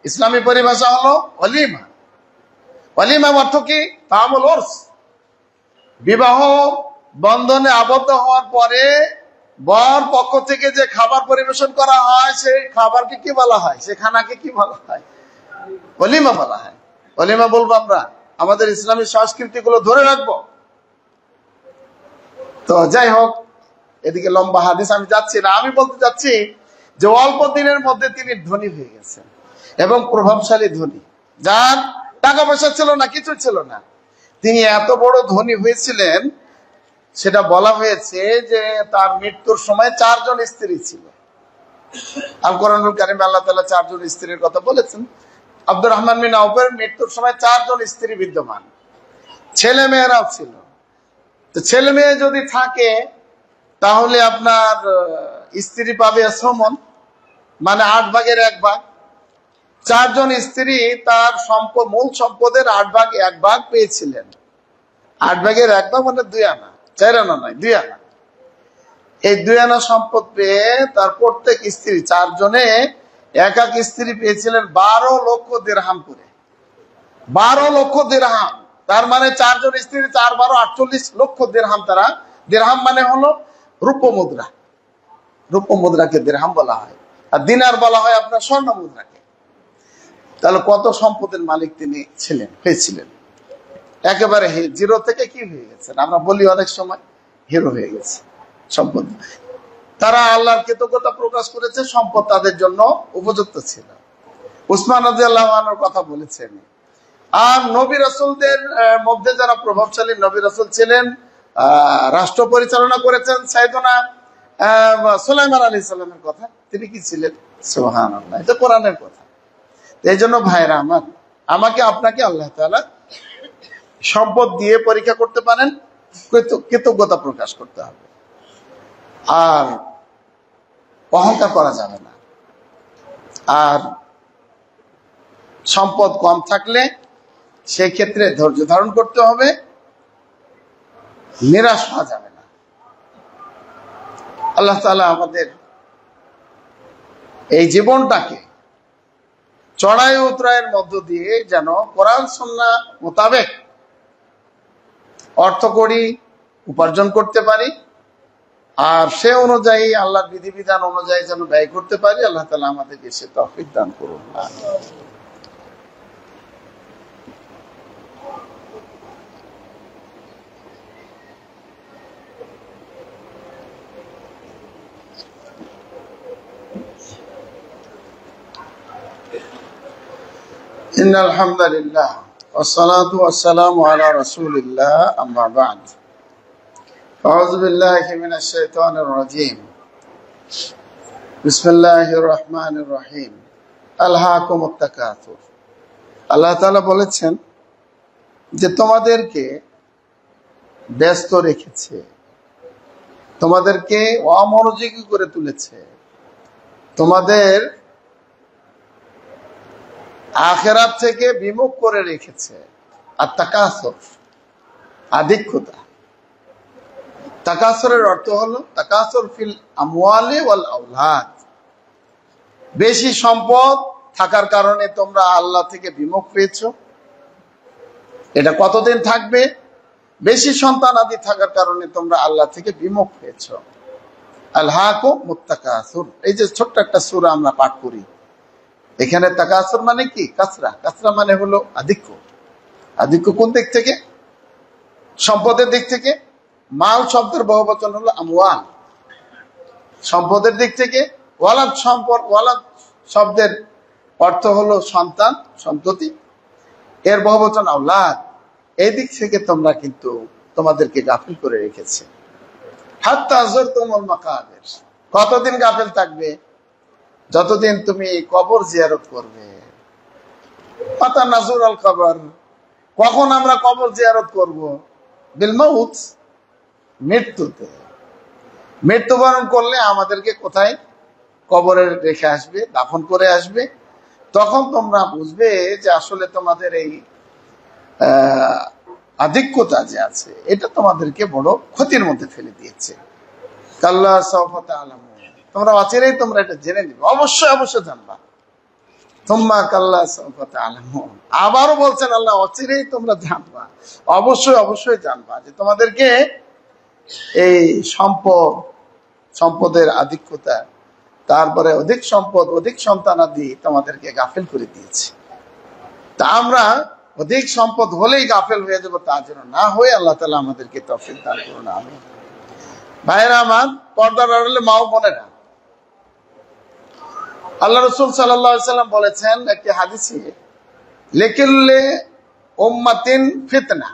ইসলামী পরিভাষা হলো ওলিমা। ওলিমা অর্থ কি, তামুল উরস। বিবাহ বন্ধনে আবদ্ধ হওয়ার পরে বর পক্ষ থেকে যে খাবার পরিবেশন করা হয়, সেই খাবারকে কি বলা হয়, সে খানাকে কি বলা হয়, ওলিমা বলা হয়। ওলিমা বলবো আমরা, আমাদের ইসলামী সংস্কৃতি গুলো ধরে রাখবো। তো যাই হোক, এদিকে লম্বা হাদিস আমি যাচ্ছি না। আমি বলতে চাচ্ছি যে অল্প দিনের মধ্যে তিনি ধনী হয়ে গেছেন, এবং প্রভাবশালী ধনী, যার টাকা পয়সা ছিল না, কিছু ছিল না। তিনি এত বড় ধনী হয়েছিলেন, সেটা বলা হয়েছে যে তার মৃত্যুর সময় 4 জন স্ত্রী ছিল। আল কোরআনুল কারীমে আল্লাহ তাআলা 4 জন স্ত্রীর কথা বলেছেন। আব্দুর রহমান বিন আউফের মৃত্যুর সময় 4 জন স্ত্রী বিদ্যমান, ছেলে মেয়েরাও ছিল। তো ছেলে মেয়ে যদি থাকে তাহলে আপনার স্ত্রী পাবে শ্রমণ, মানে 8 ভাগের 1 ভাগ। 4 জন স্ত্রী তার সম্পদ, মূল সম্পদের 8 ভাগ 1 ভাগ পেয়েছিলেন। 8 ভাগের 1 ভাগ মানে 2 আনা, 4 আনা নয়, 2 আনা। এই 2 আনা সম্পদ পেয়ে তার প্রত্যেক স্ত্রী, 4 জনে এক এক স্ত্রী পেয়েছিলেন 12 লক্ষ দিরহাম করে। 12 লক্ষ দিরহাম, তার মানে 4 জন স্ত্রী 4 12 48 লক্ষ দিরহাম। তারা, দিরহাম মানে হলো রূপ মুদ্রা। রূপ মুদ্রাকে দিরহাম বলা হয়, আর দিনার বলা হয় আপনার স্বর্ণ মুদ্রাকে। তাহলে কত সম্পদের মালিক তিনি হয়েছিলেন। একেবারে জিরো থেকে কি হয়ে গেছেন, আমরা বলি অনেক সময় হিরো হয়ে গেছে সম্পদ। তারা আল্লাহর কৃতজ্ঞতা প্রকাশ করেছে, সম্পদ তাদের জন্য উপযুক্ত ছিল। উসমান রাদিয়াল্লাহু আনহুর কথা বলেছেন। আর নবী রাসূলদের মধ্যে যারা প্রভাবশালী নবী রাসূল ছিলেন, রাষ্ট্র পরিচালনা করেছেন, সাইয়েদনা সুলাইমান আলাইহিস সালামের কথা। তিনি কি ছিলেন, সুবহানাল্লাহ, এটা কোরআনের কথা। এই জন্য ভাইরা আমার, আমাকে আপনাকে আল্লাহ তাআলা সম্পদ দিয়ে পরীক্ষা করতে পারেন, কৃতজ্ঞতা প্রকাশ করতে হবে, আর অহংকার করা যাবে না। আর সম্পদ কম থাকলে সেই ক্ষেত্রে ধৈর্য ধারণ করতে হবে, নিরাশ হওয়া যাবে না। আল্লাহ তাআলা আমাদের এই জীবনটাকে চড়াই উতরাইয়ের মধ্য দিয়ে যেন কোরআন সুন্নাহ মোতাবেক অর্থ করি উপার্জন করতে পারি, আর সে অনুযায়ী আল্লাহর বিধিবিধান অনুযায়ী যেন ব্যয় করতে পারি। আল্লাহ তাআলা আমাদেরকে সে তৌফিক দান করুন। ইন্নাল হামদালিল্লাহ ওয়াসসালাতু ওয়াসসালামু আলা রাসূলিল্লাহ, আম্মা বা'দ। আউযু বিল্লাহি মিনাশ শাইতানির রাজীম। বিসমিল্লাহির রহমানির রহিম। আলহাকুমুত তাকাসুর। আল্লাহ তাআলা বলেছেন যে তোমাদেরকে ব্যস্ত রেখেছে, তোমাদেরকে অমনোযোগী করে তুলেছে, তোমাদের আখিরাত থেকে বিমুখ করে রেখেছে। আর তাকাসুর, আধিক্যতা। তাকাসুরের অর্থ হলো তাকাসুর ফিল আমওয়ালি ওয়াল আওলাদ। বেশি সম্পদ থাকার কারণে তোমরা আল্লাহ থেকে বিমুখ হয়েছো। এটা কতদিন থাকবে? বেশি সন্তান আদি থাকার কারণে তোমরা আল্লাহ থেকে বিমুখ হয়েছো। আলহাকুমুত তাকাসুর, এই যে ছোট্ট একটা সূরা আমরা পাঠ করি, এখানে তাকাসুর মানে কি? কাসরা। কাসরা মানে হলো আধিক্য। আধিক্য কোন দিক থেকে? সম্পদের দিক থেকে। মাল শব্দের বহুবচন হলো আমওয়াল, সম্পদের দিক থেকে। ওয়ালাদ, সম্পদ, ওয়ালাদ শব্দের অর্থ হলো সন্তান, সন্ততি, এর বহুবচন আওলাদ। এই দিক থেকে তোমরা কিন্তু তোমাদেরকে গাফিল করে রেখেছে। হাত্তা যারতুমুল মাকাবির, কতদিন গাফেল থাকবে? যতদিন তুমি কবর জিয়ারত করবে। মাতা নাজুর আল কবর, কখন আমরা কবর জিয়ারত করব? বিল মাউত, মৃত্যুতে। মৃত্যুবরণ করলে আমাদেরকে কোথায় কবরে রেখে আসবে, দাফন করে আসবে। তখন তোমরা বুঝবে যে আসলে তোমাদের এই আধিক্যতা যে আছে এটা তোমাদেরকে বড় ক্ষতির মধ্যে ফেলে দিয়েছে। কাল্লা সাউফা তা'লামুন, তোমরা অচিরেই তোমরা এটা জেনে নিবে, অবশ্যই অবশ্যই জানবা। তুম্মা কাল্লা সাউফা তা'লামুন, আবারও বলছেন আল্লাহ, অচিরেই তোমরা জানবা, অবশ্যই অবশ্যই জানবা যে তোমাদেরকে এই সম্পদের আধিক্যতা, তারপরে অধিক সম্পদ, অধিক সন্তানাদি তোমাদেরকে গাফেল করে দিয়েছে। তা আমরা অধিক সম্পদ হলেই গাফেল হয়ে যাবো তা যেন না হয়ে আল্লাহ তাআলা আমাদেরকে তৌফিক দান করুন, আমিন। ভাইরা আমার, পর্দার আড়ালে মা ও বোনেরা, আল্লাহ রাসূল সাল্লাল্লাহু আলাইহি সাল্লাম বলেছেন একটি হাদিসে, লিকুল্লি উম্মাতিন ফিতনা,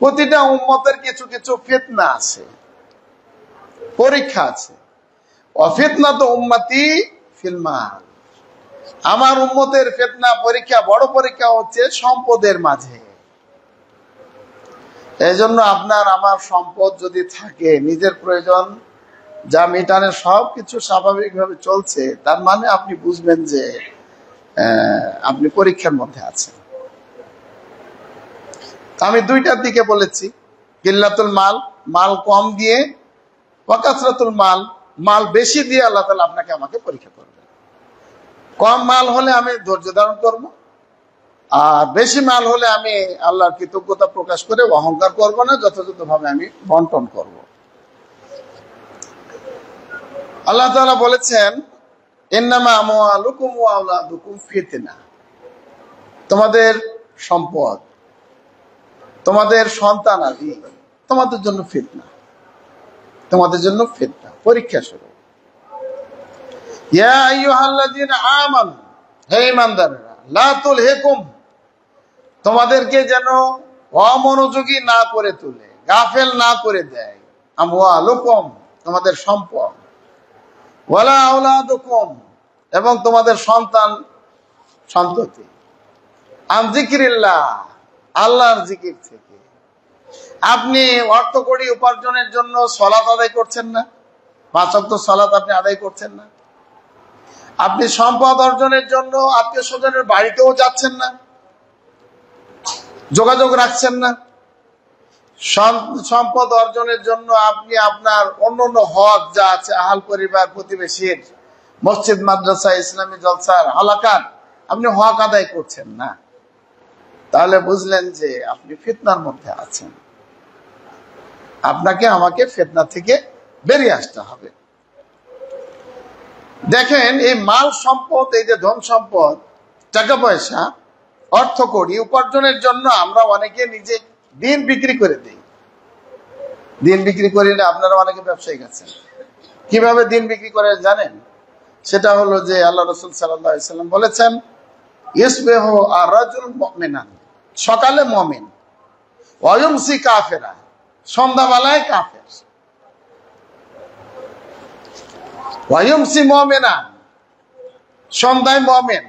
প্রতিটা উম্মতের কিছু কিছু ফিতনা আছে, পরীক্ষা আছে। অফিতনাতু উম্মতি ফিল মাল, আমার উম্মতের ফিতনা, পরীক্ষা, বড় পরীক্ষা হচ্ছে সম্পদের মাঝে। এই জন্য আপনার আমার সম্পদ যদি থাকে, নিজের প্রয়োজন যা মিটানের সবকিছু স্বাভাবিকভাবে চলছে, তার মানে আপনি বুঝবেন যে আপনি পরীক্ষার মধ্যে আছেন। আমি দুইটার দিকে বলেছি, কিল্লাতুল মাল, মাল কম দিয়ে, ওয়া কাসরাতুল মাল, মাল বেশি দিয়ে আল্লাহ তাআলা আপনাকে আমাকে পরীক্ষা করবে। কম মাল হলে আমি ধৈর্য ধারণ করব, আর বেশি মাল হলে আমি আল্লাহর কৃতজ্ঞতা প্রকাশ করে অহংকার করব না, যথাযথভাবে আমি বন্টন করব। আল্লাহ তাআলা বলেছেন, ইন্নামা আমওয়ালুকুম ওয়া আওলাদুকুম ফিতনা, তোমাদের সম্পদ, তোমাদের সন্তান আদি তোমাদের জন্য ফিতনা, তোমাদের জন্য ফিতনা, পরীক্ষা স্বরূপ। ইয়া আইয়ুহাল্লাযীনা আমানু, হে ঈমানদাররা, লা তুলহিকুম, তোমাদেরকে যেন অমনোযোগী না করে তোলে, গাফেল না করে দেয়, আমওয়ালুকুম, তোমাদের সম্পদ, ওয়ালা আওলাদুকুম, এবং তোমাদের সন্তান সন্ততি, আন যিকরিল্লাহ, আল্লাহর জিকির থেকে। আপনি অর্থ কড়ি উপার্জনের জন্য সালাত আদায় করছেন না, 5 ওয়াক্ত সালাত আপনি আদায় করছেন না। আপনি সম্পদ অর্জনের জন্য আত্মীয় স্বজনের বাড়িতেও যাচ্ছেন না, যোগাযোগ রাখছেন না। সম্পদ অর্জনের জন্য আপনি আপনার অন্যান্য হক যা আছে, আহাল পরিবার, প্রতিবেশীর, মসজিদ, মাদ্রাসা, ইসলামী জলসার হালাকাত, আপনি হক আদায় করছেন না। তাহলে বুঝলেন যে আপনি ফিতনার মধ্যে আছেন। আপনাকে আমাকে ফিতনা থেকে বেরিয়ে আসতে হবে। দেখেন, এই মাল সম্পদ, এই যে ধন সম্পদ, টাকা পয়সা, অর্থ কড়ি উপার্জনের জন্য আমরা অনেকে নিজে দিন বিক্রি করে দিই। দিন বিক্রি করিলে আপনারা অনেকে ব্যবসায়িক আছেন। কিভাবে দিন বিক্রি করে জানেন? সেটা হলো যে আল্লাহ রাসূল সাল্লাল্লাহু আলাইহি সাল্লাম বলেছেন, ইসবিহু আর-রাজুল মুমিনান, সকালে মুমিন, ওয়া ইউমসি কাফিরা, সন্ধ্যাবেলায় কাফের। ওয়া ইউমসি মুমিনান, সন্ধ্যায় মুমিন,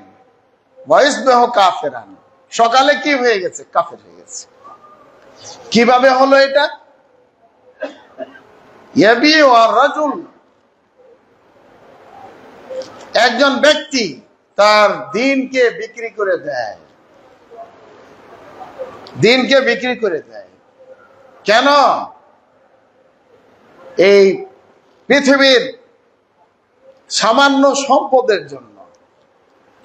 ওয়া ইসবিহু কাফিরান, সকালে কি হয়ে গেছে? কাফের হয়ে গেছে। কিভাবে হলো এটা? ইয়াবিউ আর-রাজুল, একজন ব্যক্তি তার দিনকে বিক্রি করে দেয়, দিনকে বিক্রি করে দেয়। কেন? এই পৃথিবীর সামান্য সম্পদের জন্য,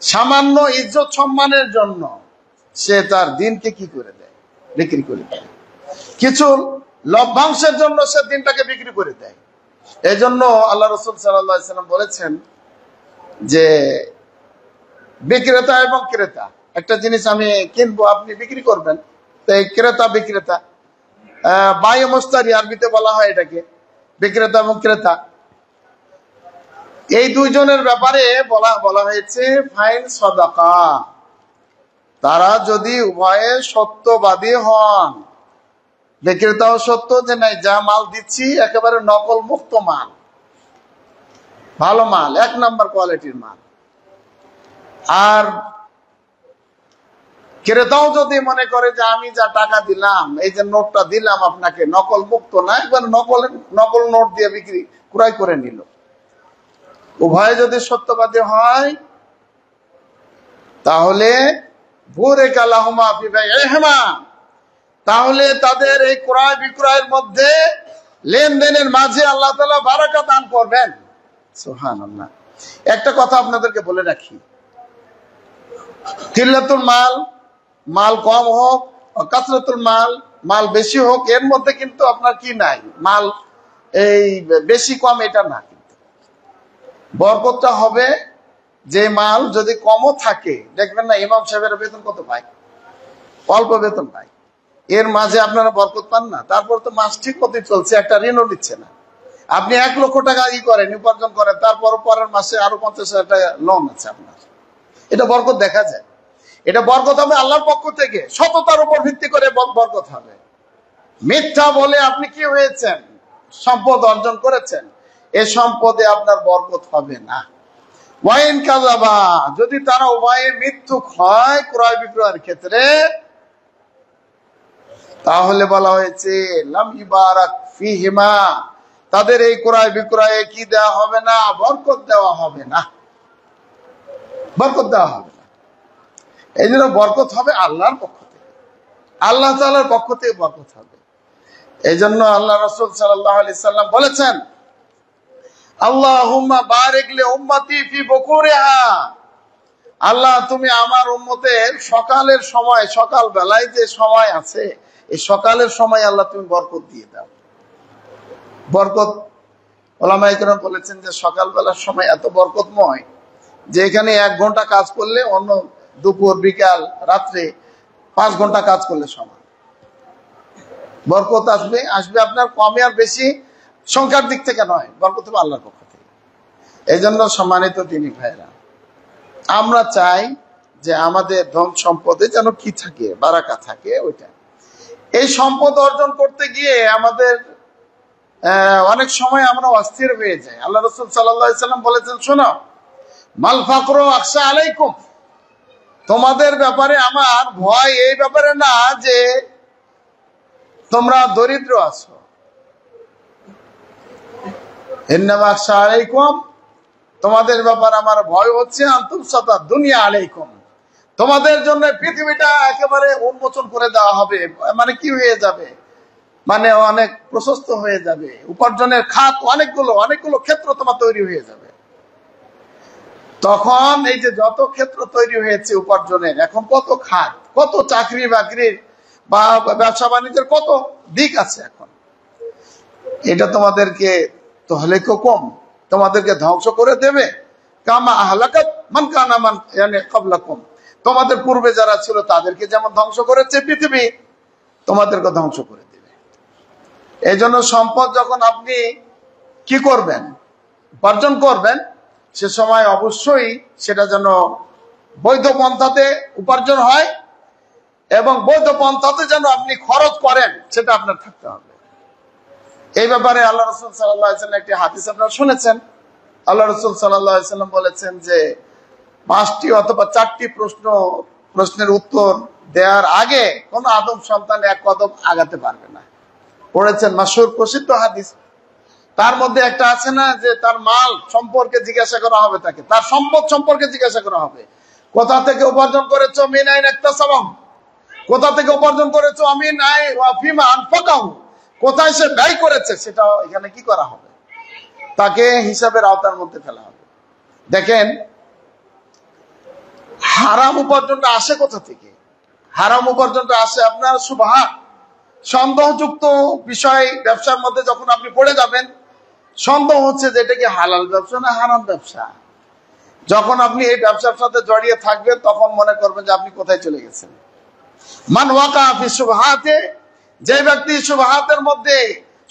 সামান্য ইজ্জত সম্মানের জন্য সে তার দিনকে কি করে দেয়? বিক্রি করে দেয়। কিছু লভ্যাংশের জন্য সে দিনটাকে বিক্রি করে দেয়। এই জন্য আল্লাহ রাসূল সাল্লাল্লাহু আলাইহি সাল্লাম বলেছেন যে বিক্রেতা এবং ক্রেতা, একটা জিনিস আমি কিনবো, আপনি বিক্রি করবেন, তো এই ক্রেতা বিক্রেতা, বায় মুশতারি আরবিতে বলা হয় এটাকে, বিক্রেতা এবং ক্রেতা, এই দুইজনের ব্যাপারে বলা হয়েছে ফাইন সাদাকা, তারা যদি উভয়ে সত্যবাদী হন, বিক্রেতাও সত্য যে নাই, যা মাল দিচ্ছি একেবারে নকল মুক্ত মাল, ভালো মাল, 1 নাম্বার কোয়ালিটির মাল। আর ক্রেতাও যদি মনে করে যে আমি যা টাকা দিলাম, এই যে নোটটা দিলাম আপনাকে, নকল মুক্ত না, একবার নকল নোট দিয়ে ক্রয় করে নিল, উভয় যদি সত্যবাদী হয় তাহলে তাহলে তাদের এই ক্রয় বিক্রয়ের মধ্যে, লেনদেনের মাঝে আল্লাহ তাআলা বারাকা দান করবেন। সুবহানাল্লাহ। একটা কথা আপনাদেরকে বলে রাখি, কিল্লাতুল মাল, মাল কম হোক, কাসরাতুল মাল, মাল বেশি হোক, এর মধ্যে কিন্তু আপনার কি নাই, মাল এই বেশি কম এটা না। কিন্তু বরকতটা হবে যে মাল যদি কমও থাকে, দেখবেন না ইমাম সাহেবের বেতন কত পায়, অল্প বেতন পায়, এর মাঝে আপনারা বরকত পান না। তারপর তো মাস ঠিক মতো চলছে, একটা ঋণও নিচ্ছে না। আপনি 1 লক্ষ টাকা উপার্জন করেন, তারপর পরের মাসে আরো 50,000 টাকা লোন আছে আপনার, এটা বরকত দেখা যায়। এটা বরকত হবে আল্লাহর পক্ষ থেকে, সততার উপর ভিত্তি করে বরকত হবে। মিথ্যা বলে আপনি কি হয়েছেন, সম্পদ অর্জন করেছেন, এই সম্পদে আপনার বরকত হবে না। ওয়াইন কাযাবা, যদি তারা উভয়ে মিথ্যুক হয় ক্রয় বিক্রয়ের ক্ষেত্রে, তাহলে বলা হয়েছে লাম ইবারাক ফিহিমা, তাদের এই ক্রয় বিক্রয়ে কি দেওয়া হবে না, বরকত দেওয়া হবে না, বরকত দেওয়া হবে না। এই জন্য বরকত হবে আল্লাহর পক্ষ থেকে, আল্লাহ তাআলার পক্ষ থেকে বরকত হবে। এই জন্য আল্লাহ রাসূল সাল্লাল্লাহু আলাইহি সাল্লাম বলেছেন, আল্লাহুম্মা বারিক লি উম্মতি ফি বুকুরিহা, আল্লাহ তুমি আমার উম্মতের সকালের সময়, সকাল বেলায় যে সময় আছে, এই সকালের সময় আল্লাহ তুমি বরকত দিয়ে দাও। বরকত, ওলামায়ে কেরাম বলেছেন যে সকালবেলার সময় এত বরকতময় যে এখানে 1 ঘন্টা কাজ করলে অন্য দুপুর, বিকাল, রাত্রে 5 ঘন্টা কাজ করলে সমান বরকত আসবে। আপনার কমে আর বেশি সংখ্যার দিক থেকে নয়, বরকত হবে আল্লাহর পক্ষ থেকে। এই জন্য সম্মানিত দিনী ভাইরা, আমরা চাই যে আমাদের ধন সম্পদে যেন কি থাকে, বারাকা থাকে। ওইটা, এই সম্পদ অর্জন করতে গিয়ে আমাদের অনেক সময় আমরা অস্থির হয়ে যাই। আল্লাহ রাসূল সাল্লাল্লাহু আলাইহি সাল্লাম বলেছেন, শোনো, মাল ফাকরু আখশা আলাইকুম, তোমাদের ব্যাপারে আমার ভয় এই ব্যাপারে না যে তোমরা দরিদ্র আছো, ইন্নামা আখশা আলাইকুম, তোমাদের ব্যাপারে আমার ভয় হচ্ছে আনতুম সাতা দুনিয়া আলাইকুম, তোমাদের জন্য পৃথিবীটা একেবারে উন্মোচন করে দেওয়া হবে, মানে কি হয়ে যাবে, মানে অনেক প্রশস্ত হয়ে যাবে, উপার্জনের খাত অনেকগুলো ক্ষেত্র তোমার তৈরি হয়ে যাবে। তখন এই যে যত ক্ষেত্র তৈরি হয়েছে উপার্জনের, এখন কত খাত, কত চাকরি বাকরির বা ব্যবসা বাণিজ্যের কত দিক আছে, এখন এটা তোমাদেরকে তাহলে কম তোমাদেরকে ধ্বংস করে দেবে। কামা আহলাকাত মান কানা মান ইয়ানি ক্বাবলাকুম, তোমাদের পূর্বে যারা ছিল তাদেরকে যেমন ধ্বংস করেছে পৃথিবী, তোমাদেরকে ধ্বংস করে দেবে। এই জন্য সম্পদ যখন আপনি কি করবেন, উপার্জন করবেন, সে সময় অবশ্যই সেটা যেন বৈধ পন্থাতে উপার্জন হয় এবং বৈধ পন্থাতে যেন আপনি খরচ করেন, সেটা আপনার থাকতে হবে। এই ব্যাপারে আল্লাহ রাসূল সাল্লাল্লাহু আলাইহি ওয়াসাল্লাম একটি হাদিস আপনারা শুনেছেন। আল্লাহ রাসূল সাল্লাল্লাহু আলাইহি ওয়াসাল্লাম বলেছেন যে 5টি অথবা 4টি প্রশ্নের উত্তর দেওয়ার আগে কোন আদম সন্তান 1 কদম আগাতে পারবে না। পড়েছেন মাশহুর প্রসিদ্ধ হাদিস। তার মধ্যে একটা আছে না যে তার মাল সম্পর্কে জিজ্ঞাসা করা হবে, তাকে তার সম্পদ সম্পর্কে জিজ্ঞাসা করা হবে। কোথা থেকে উপার্জন করেছো, মিন আইন ইকতাসাবাহু, কোথা থেকে উপার্জন করেছো, আমিন আই ওয়া ফিমা আনফাকাহু, কোথায় সে ব্যয় করেছে, সেটা এখানে কি করা হবে, তাকে হিসাবের আওতার মধ্যে ফেলা হবে। দেখেন, হারাম উপার্জনটা আসে কোথা থেকে? হারাম উপার্জনটা আসে আপনার সুবহাত, সন্দেহযুক্ত বিষয় ব্যবসার মধ্যে যখন আপনি পড়ে যাবেন, সন্দেহ হচ্ছে যে এটা কি হালাল ব্যবসা না হারাম ব্যবসা। যখন আপনি এই ব্যবসার সাথে জড়িয়ে থাকবেন, তখন মনে করবেন যে আপনি কোথায় চলে গেছেন। মান ওয়াকা ফি সুবহাতে, যে ব্যক্তি সুবহাতের মধ্যে,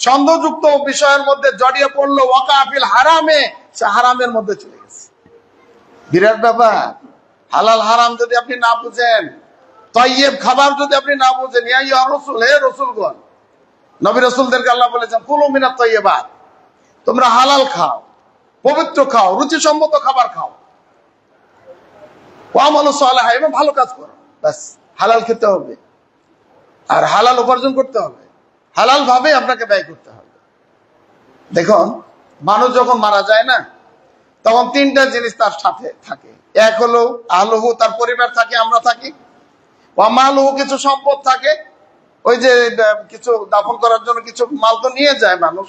সন্দেহযুক্ত বিষয়ের মধ্যে জড়িয়ে পড়লো, ওয়াকা ফিল হারামে, সে হারামের মধ্যে চলে গেছে। বিরাট ব্যাপার। হালাল হারাম যদি আপনি না বুঝেন, তাইয়্যিব খাবার যদি আপনি না বুঝেন, ইয়া রাসূল, হে রাসূলগণ, নবী রাসূলদেরকে আল্লাহ বলেছেন কুলু মিনাত তাইয়্যিবাত, তোমরা হালাল খাও। পবিত্র খাও, রুচিসম্মত খাবার খাও, ওয়ামালু সালিহা, এবং ভালো কাজ করো। ব্যাস, হালাল খেতে হবে আর হালাল উপার্জন করতে হবে, হালাল ভাবে আপনাকে ব্যয় করতে হবে। দেখুন, মানুষ যখন মারা যায় না, তখন তিনটা জিনিস তার সাথে থাকে। এক হলো আহলুহু, তার পরিবার থাকে, আমরা থাকি। ওয়া মালুহু, কিছু সম্পদ থাকে, ওই যে কিছু দাফন করার জন্য কিছু মাল তো নিয়ে যায় মানুষ।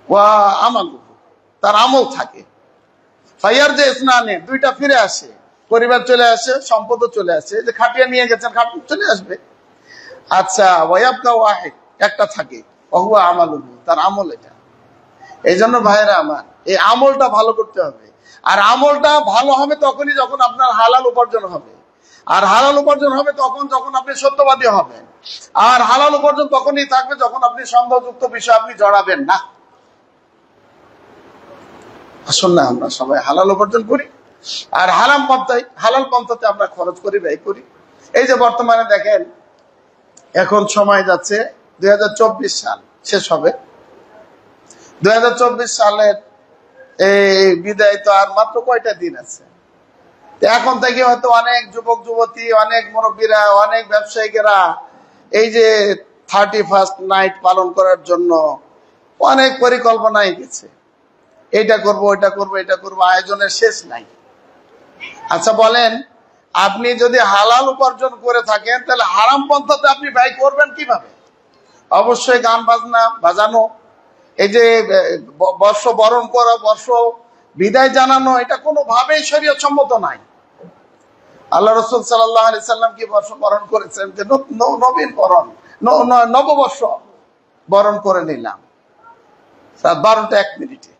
ওয়া আমালুহু, তার আমল থাকে। ফাইয়ার যে স্নানে, দুইটা ফিরে আসে, পরিবার চলে আসে, সম্পদও চলে আসে। যে খাটিয়া নিয়ে গেছেন, খাটিয়া চলে আসবে। আচ্ছা, ওয়ায়াবকা ওয়াহিদ, একটা থাকে, ওহুয়া আমালুহু, তার আমল এটা। এই জন্য ভাইয়েরা আমার, এই আমলটা ভালো করতে হবে। আর আমলটা ভালো হবে তখনই যখন আপনার হালাল উপার্জন হবে। আর হালাল উপার্জন হবে তখন যখন আপনি সত্যবাদী হবেন। আর হালাল উপার্জন তখনই থাকবে যখন আপনি সন্দেহযুক্ত বিষয় আপনি জড়াবেন না। আসুন না, আমরা সবাই হালাল উপার্জন করি আর হালাল পন্থাতে আমরা খরচ করি, ব্যয় করি। এই যে বর্তমানে দেখেন, এখন সময় যাচ্ছে 2024 সাল শেষ হবে। 2024 সালের এই বিদায় তো আর মাত্র কয়টা দিন আছে। এখন থেকে হয়তো অনেক যুবক যুবতী, অনেক মুরব্বীরা, অনেক ব্যবসায়িকেরা এই যে 31st নাইট পালন করার জন্য অনেক পরিকল্পনায় গেছে। এটা করব, ওইটা করব, এটা করব, আয়োজনের শেষ নাই। আচ্ছা বলেন, আপনি যদি হালাল উপার্জন করে থাকেন, তাহলে হারাম পন্থাতে আপনি ব্যয় করবেন কিভাবে? অবশ্যই গান বাজনা বাজানো, এই যে বর্ষ বরণ করা, বর্ষ বিদায় জানানো, এটা কোনোভাবেই শরীয়ত সম্মত নাই। আল্লাহ রাসূল সাল্লাল্লাহু আলাইহি সাল্লাম কি বর্ষ বরণ করেছেন? যে নবীন বরণ, নববর্ষ বরণ করে নিলাম রাত 12টা 1 মিনিটে।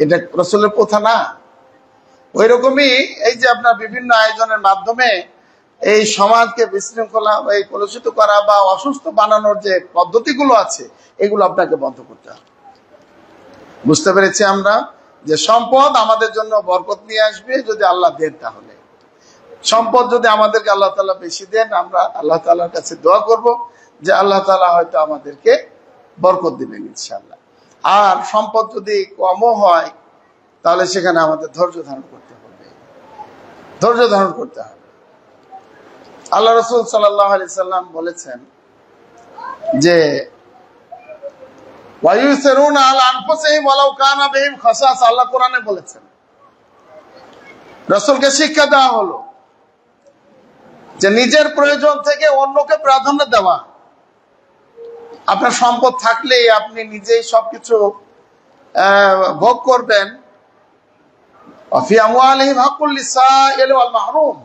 এটা রাসূলের প্রথা না। ওই রকমই এই যে আপনার বিভিন্ন আয়োজনের মাধ্যমে এই সমাজকে বিশৃঙ্খলা, এই কলুষিত করা বা অসুস্থ বানানোর যে পদ্ধতিগুলো আছে, এগুলো আপনাকে বন্ধ করতে হবে। বুঝতে পেরেছি আমরা যে সম্পদ আমাদের জন্য বরকত নিয়ে আসবে যদি আল্লাহ দেন। তাহলে সম্পদ যদি আমাদেরকে আল্লাহ তাআলা বেশি দেন, আমরা আল্লাহ তাআলার কাছে দোয়া করব যে আল্লাহ তাআলা হয়তো আমাদেরকে বরকত দিবেন ইনশাআল্লাহ। আর সম্পদ যদি কমও হয়, তাহলে সেখানে আমাদের ধৈর্য ধারণ করতে হবে, ধৈর্য ধারণ করতে হবে। আল্লাহ রাসূল সাল্লাল্লাহু আলাইহি সাল্লাম বলেছেন যে ওয়ায়ুসিরুনা আলা আনফুসিহিম ওয়ালাউ কানা বিহিম খাসাস, আল্লাহ কোরআনে বলেছেন। রাসূলকে শিক্ষা দেওয়া হলো যে নিজের প্রয়োজন থেকে অন্যকে প্রাধান্য দেওয়া। আপনার সম্পদ থাকলে আপনি নিজেই সবকিছু ভোগ করবেন। ফি আমওয়ালিহিম হাক্কুল লিসাইল ওয়াল মাহরুম,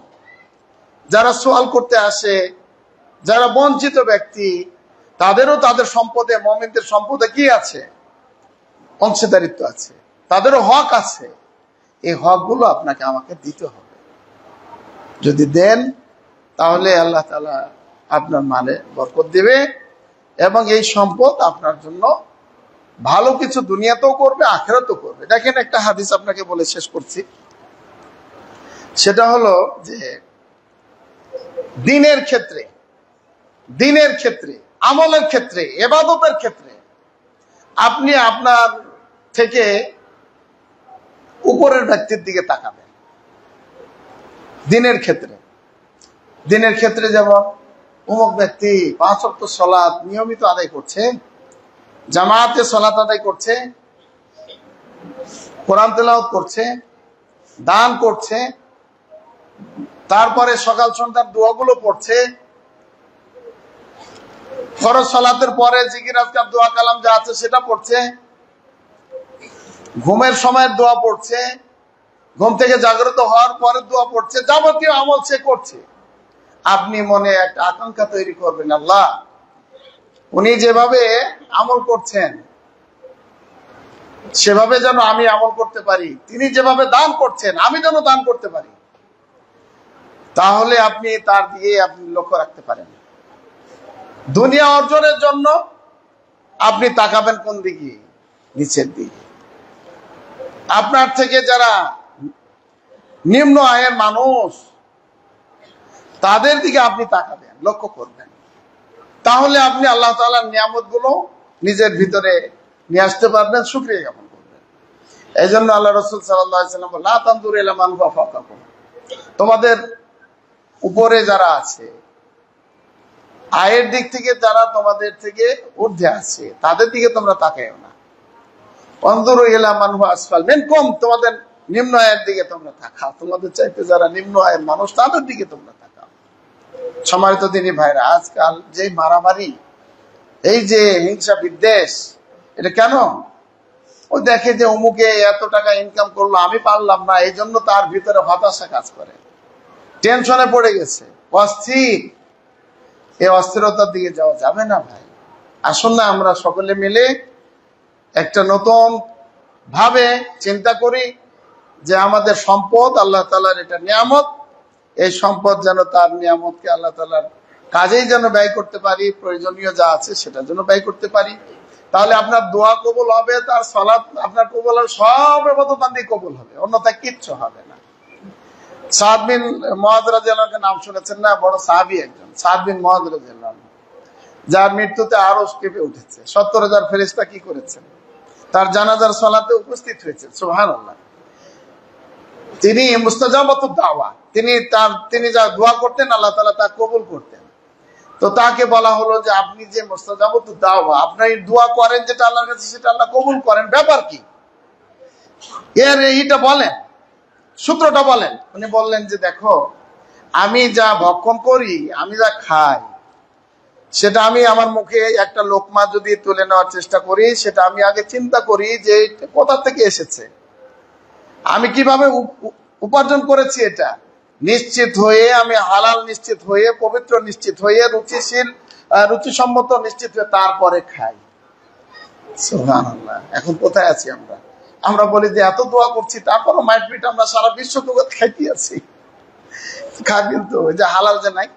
যারা সওয়াল করতে আসে, যারা বঞ্চিত ব্যক্তি, তাদেরও তাদের সম্পদে, মুমিনদের সম্পদে কি আছে? অংশীদারিত্ব আছে, তাদেরও হক আছে। এই হকগুলো আপনাকে আমাকে দিতে হবে। যদি দেন, তাহলে আল্লাহ তাআলা আপনার মালে বরকত দিবে এবং এই সম্পদ আপনার জন্য ভালো কিছু দুনিয়াতেও করবে, আখিরাতেও করবে। দেখেন, একটা হাদিস আপনাকে বলে শেষ করছি। সেটা হলো যে দিনের ক্ষেত্রে, আমলের ক্ষেত্রে, ইবাদতের ক্ষেত্রে আপনি আপনার থেকে উপরের ব্যক্তির দিকে তাকাবেন। দিনের ক্ষেত্রে যেমন অমুক ব্যক্তি 5 ওয়াক্ত সালাত নিয়মিত আদায় করছে, জামাতে সালাত আদায় করছে, কোরআন তেলাওয়াত করছে, দান করছে, তারপরে সকাল সন্ধ্যার দোয়াগুলো পড়ছে, ফরজ সালাতের পরে জিকির আজকার দোয়া কালাম যা আছে সেটা পড়ছে, ঘুমের সময়ের দোয়া পড়ছে, ঘুম থেকে জাগ্রত হওয়ার পরে দোয়া পড়ছে, যাবতীয় আমল সে করছে। আপনি মনে একটা আকাঙ্ক্ষা তৈরি করবেন, আল্লাহ উনি যেভাবে আমল করছেন সেভাবে যেন আমি আমল করতে পারি, তিনি যেভাবে দান করছেন আমি যেন দান করতে পারি। তাহলে আপনি তার দিকে আপনি লক্ষ্য রাখতে পারেন। দুনিয়া অর্জনের জন্য আপনি তাকাবেন কোন দিকে? নিচের দিকে। আপনার থেকে যারা নিম্ন আয়ের মানুষ, তাদের দিকে আপনি তাকাবেন, লক্ষ্য করবেন। তাহলে আপনি আল্লাহ তাআলার নিয়ামতগুলো নিজের ভিতরে নিয়ে আসতে পারবেন, শুকরিয়া জ্ঞাপন করবেন। এই জন্য আল্লাহ রাসূল সাল্লাল্লাহু আলাইহি ওয়াসাল্লাম লা তানজুরু ইলা মান হুয়া ফাওকাকুম, তোমাদের উপরে যারা আছে, আয়ের দিক থেকে যারা তোমাদের থেকে ঊর্ধ্বে আছে, তাদের দিকে তোমরা তাকাইও না। অনজুরু ইলা মান হুয়া আসফাল মিনকুম, তোমাদের নিম্ন আয়ের দিকে তোমরা তাকাও, তোমাদের চাইতে যারা নিম্ন আয়ের মানুষ তাদের দিকে তোমরা তাকাও। সম্মানিত দিনী ভাইরা, আজকাল যে মারামারি, এই যে হিংসা বিদ্বেষ, এটা কেন? ও দেখে যে অমুকে এত টাকা ইনকাম করলো, আমি পারলাম না, এই জন্য তার ভিতরে হতাশা কাজ করে, টেনশনে পড়ে গেছে, অস্থির। এই অস্থিরতার দিকে যাওয়া যাবে না ভাই। আসুন না আমরা সকলে মিলে একটা নতুন ভাবে চিন্তা করি যে আমাদের সম্পদ আল্লাহ তাআলার, এটা নিয়ামত, এই সম্পদ যেন তার নিয়ামতকে আল্লাহ তাআলার কাজেই যেন ব্যয় করতে পারি, প্রয়োজনীয় যা আছে সেটার জন্য ব্যয় করতে পারি। তাহলে আপনার দোয়া কবুল হবে, তার সালাত আপনার কবুল হবে, সব ইবাদতবন্দি কবুল হবে, অন্যথায় কিচ্ছু হবে না। সাদ বিন মুআয রাদিয়াল্লাহু আনহু নাম শুনেছেন না? বড় সাহাবী একজন, সাদ বিন মুআয রাদিয়াল্লাহু আনহু, যার মৃত্যুতে আরশ কেঁপে উঠেছে। 70,000 ফেরেশতা কি করেছেন? তার জানাজার সালাতে উপস্থিত হয়েছে। সুবহানাল্লাহ। তিনি মুস্তাজাবাতুদ দাওয়া, তিনি যা দোয়া করতেন আল্লাহ তাআলা তা কবুল করতেন। তো তাকে বলা হলো যে আপনি যে মুস্তাজাবাতুদ দাওয়া, আপনি দোয়া করেন যেটা আল্লাহর কাছে, সেটা আল্লাহ কবুল করেন, ব্যাপার কি? এইটা বলেন, সূত্রটা বলেন। উনি বললেন যে দেখো, আমি যা ভক্ষণ করি, আমি যা খাই, সেটা আমি আমার মুখে একটা লোকমা যদি তুলে নেওয়ার চেষ্টা করি, সেটা আমি আগে চিন্তা করি যে কোথা থেকে এসেছে, আমি কিভাবে উপার্জন করেছি, এটা নিশ্চিত হয়ে, আমি হালাল নিশ্চিত হয়ে, পবিত্র নিশ্চিত হয়ে, রুচিসম্মত নিশ্চিত হয়ে তারপরে খাই। সুবহানাল্লাহ। এখন কোথায় আছি আমরা? আমরা বলি যে এত দোয়া করছি, তারপরও মাইট পিট আমরা সারা বিশ্ব জগৎ খাইতে আছি। কিন্তু ওই যে হালাল যে নাই,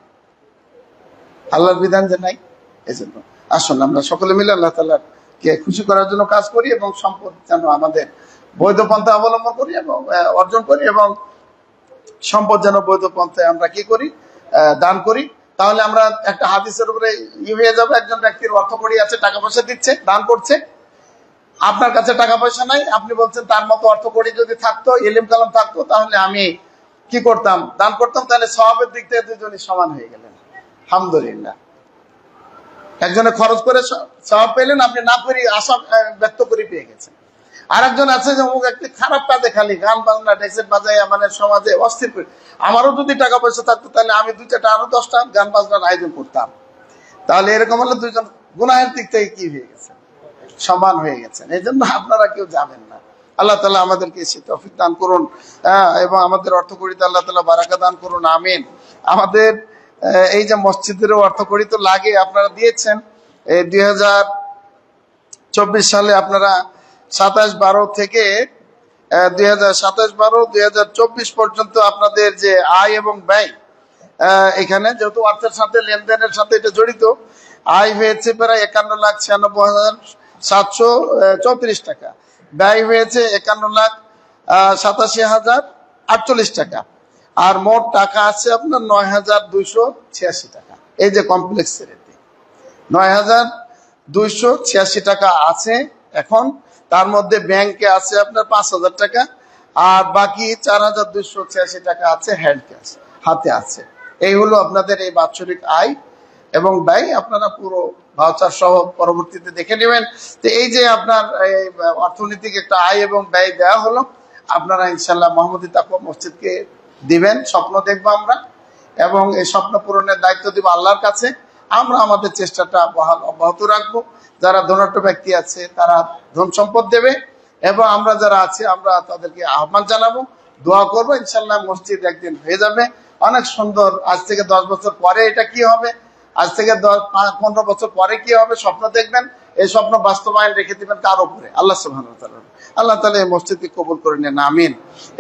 আল্লাহর বিধান যে নাই, এই জন্য আসুন আমরা সকলে মিলে আল্লাহ তাআলাকে খুশি করার জন্য কাজ করি, এবং সম্পদ যেন আমাদের বৈধ পন্থা অবলম্বন করি এবং অর্জন করি, এবং সম্পদ যেন বৈধ পন্থায় আমরা কি করি, দান করি। তাহলে আমরা একটা হাদিসের উপরে হয়ে যাবে, একজন ব্যক্তির অর্থকড়ি আছে, টাকা পয়সা দিচ্ছে, দান করছে, আপনার কাছে টাকা পয়সা নাই, আপনি বলছেন তার মতো অর্থকড়ি যদি থাকতো, ইলম কালাম থাকতো, তাহলে আমি কি করতাম, দান করতাম। তাহলে সওয়াবের দিক থেকে দুজনই সমান হয়ে গেলেন। আলহামদুলিল্লাহ। একজনে খরচ করে সওয়াব পেলেন, আপনি না করে আশা ব্যক্ত করে পেয়ে গেছেন। আরেকজন আছে যে অমুক একটি খারাপ কাজে খালি গান বাজনা ডেক্সেট বাজায় আমাদের সমাজে অস্থির করে, আমারও যদি টাকা পয়সা থাকতো তাহলে আমি 2-4টা আরো 10টা গান বাজনার আয়োজন করতাম। তাহলে এরকম হলে দুইজন গুনাহের দিক থেকে কি হয়ে গেছেন, সমান হয়ে গেছেন। এই জন্য আপনারা কেউ যাবেন না। আল্লাহ তাআলা আমাদেরকে সে তৌফিক দান করুন, এবং আমাদের অর্থকড়িতে আল্লাহ তাআলা বারাকা দান করুন, আমিন। আমাদের এই যে মসজিদেরও অর্থকড়ি তো লাগে, আপনারা দিয়েছেন। এই 2024 সালে আপনারা 27/12 থেকে 2024 পর্যন্ত আপনাদের যে আয় এবং ব্যয়, এখানে যেহেতু অর্থের সাথে লেনদেনের সাথে এটা জড়িত, আয় হয়েছে প্রায় 51,96,734 টাকা, ব্যয় হয়েছে 51,87,048 টাকা, আর মোট টাকা আছে আপনার 9,286 টাকা। এই যে কমপ্লেক্সের 9,286 টাকা আছে এখন। তার মধ্যে ব্যাংকে আছে আপনার 5,000 টাকা, আর বাকি 4,286 টাকা আছে হ্যান্ড ক্যাশ, হাতে আছে। এই হলো আপনাদের এই বাৎসরিক আয় এবং ব্যয়। আপনারা পুরো ভাউচার সহ পরবর্তীতে দেখে নেবেন। তো এই যে আপনার অর্থনৈতিক একটা আয় এবং ব্যয় দেওয়া হলো, আপনারা ইনশাল্লাহ মোহাম্মদী তাকওয়া মসজিদকে দিবেন। স্বপ্ন দেখবো আমরা, এবং এই স্বপ্ন পূরণের দায়িত্ব দিব আল্লাহর কাছে। আমরা আমাদের চেষ্টাটা অব্যাহত রাখবো। যারা ধনাঢ্য ব্যক্তি আছে তারা ধন সম্পদ দেবে, এবং আমরা যারা আছি আমরা তাদেরকে আহ্বান জানাবো, দোয়া করবো, ইনশাল্লাহ মসজিদ একদিন হয়ে যাবে অনেক সুন্দর। আজ থেকে 10 বছর পরে এটা কি হবে, আজ থেকে 15 বছর পরে কি হবে, স্বপ্ন দেখবেন, এই স্বপ্ন বাস্তবায়ন রেখে দিবেন কার উপরে? আল্লাহ সুবহানাহু ওয়া তাআলা। আল্লাহ তাআলা এই মসজিদকে কবুল করে নেন, আমিন।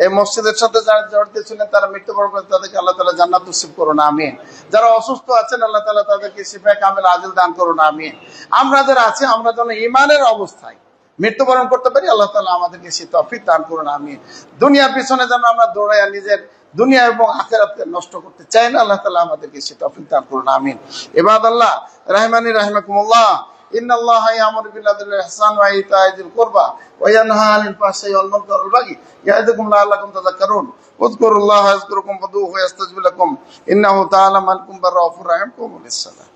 এই মসজিদের সাথে যারা জড়িত ছিলেন তারা মৃত্যুবরণ করেন, তাদেরকে আল্লাহ তাআলা জান্নাত নসিব করুন, আমিন। যারা অসুস্থ আছেন আল্লাহ তাআলা তাদেরকে শিফায়ে কামিল আজিল দান করুন, আমিন। আমরা যারা আছি আমরা যেন ঈমানের অবস্থায় মৃত্যুবরণ করতে পারি, আল্লাহ তাআলা আমাদেরকে সে তৌফিক দান করুন, আমিন। দুনিয়ার পিছনে যেন আমরা দৌড়াইয়া নিজের দুনিয়া এবং আখিরাতকে নষ্ট করতে চাই না, আল্লাহ তাআলা আমাদেরকে সে তৌফিক দান করুন, আমিন। ইবাদাল্লাহ রাহিমানি রাহিমাকুমুল্লাহ, ইন্নাল্লাহা ইয়া'মুরু বিল আদলি ওয়াল ইহসানি ওয়া ইতা'i যিল কুরবা ওয়া ইয়ানহা আনিল ফাহশাই ওয়াল মুনকারি ওয়াল বাগই ইয়া'iদুকুম লা'আল্লাকুম তাযাক্কারুন উযকুরুল্লাহা ইয়াযকুরুকুম ওয়াদউহু ইয়াস্তাজিব লাকুম ইন্নাহু তাআলা মালিকুম রাউফুর রাহিম। কুমু লিস-সালাহ।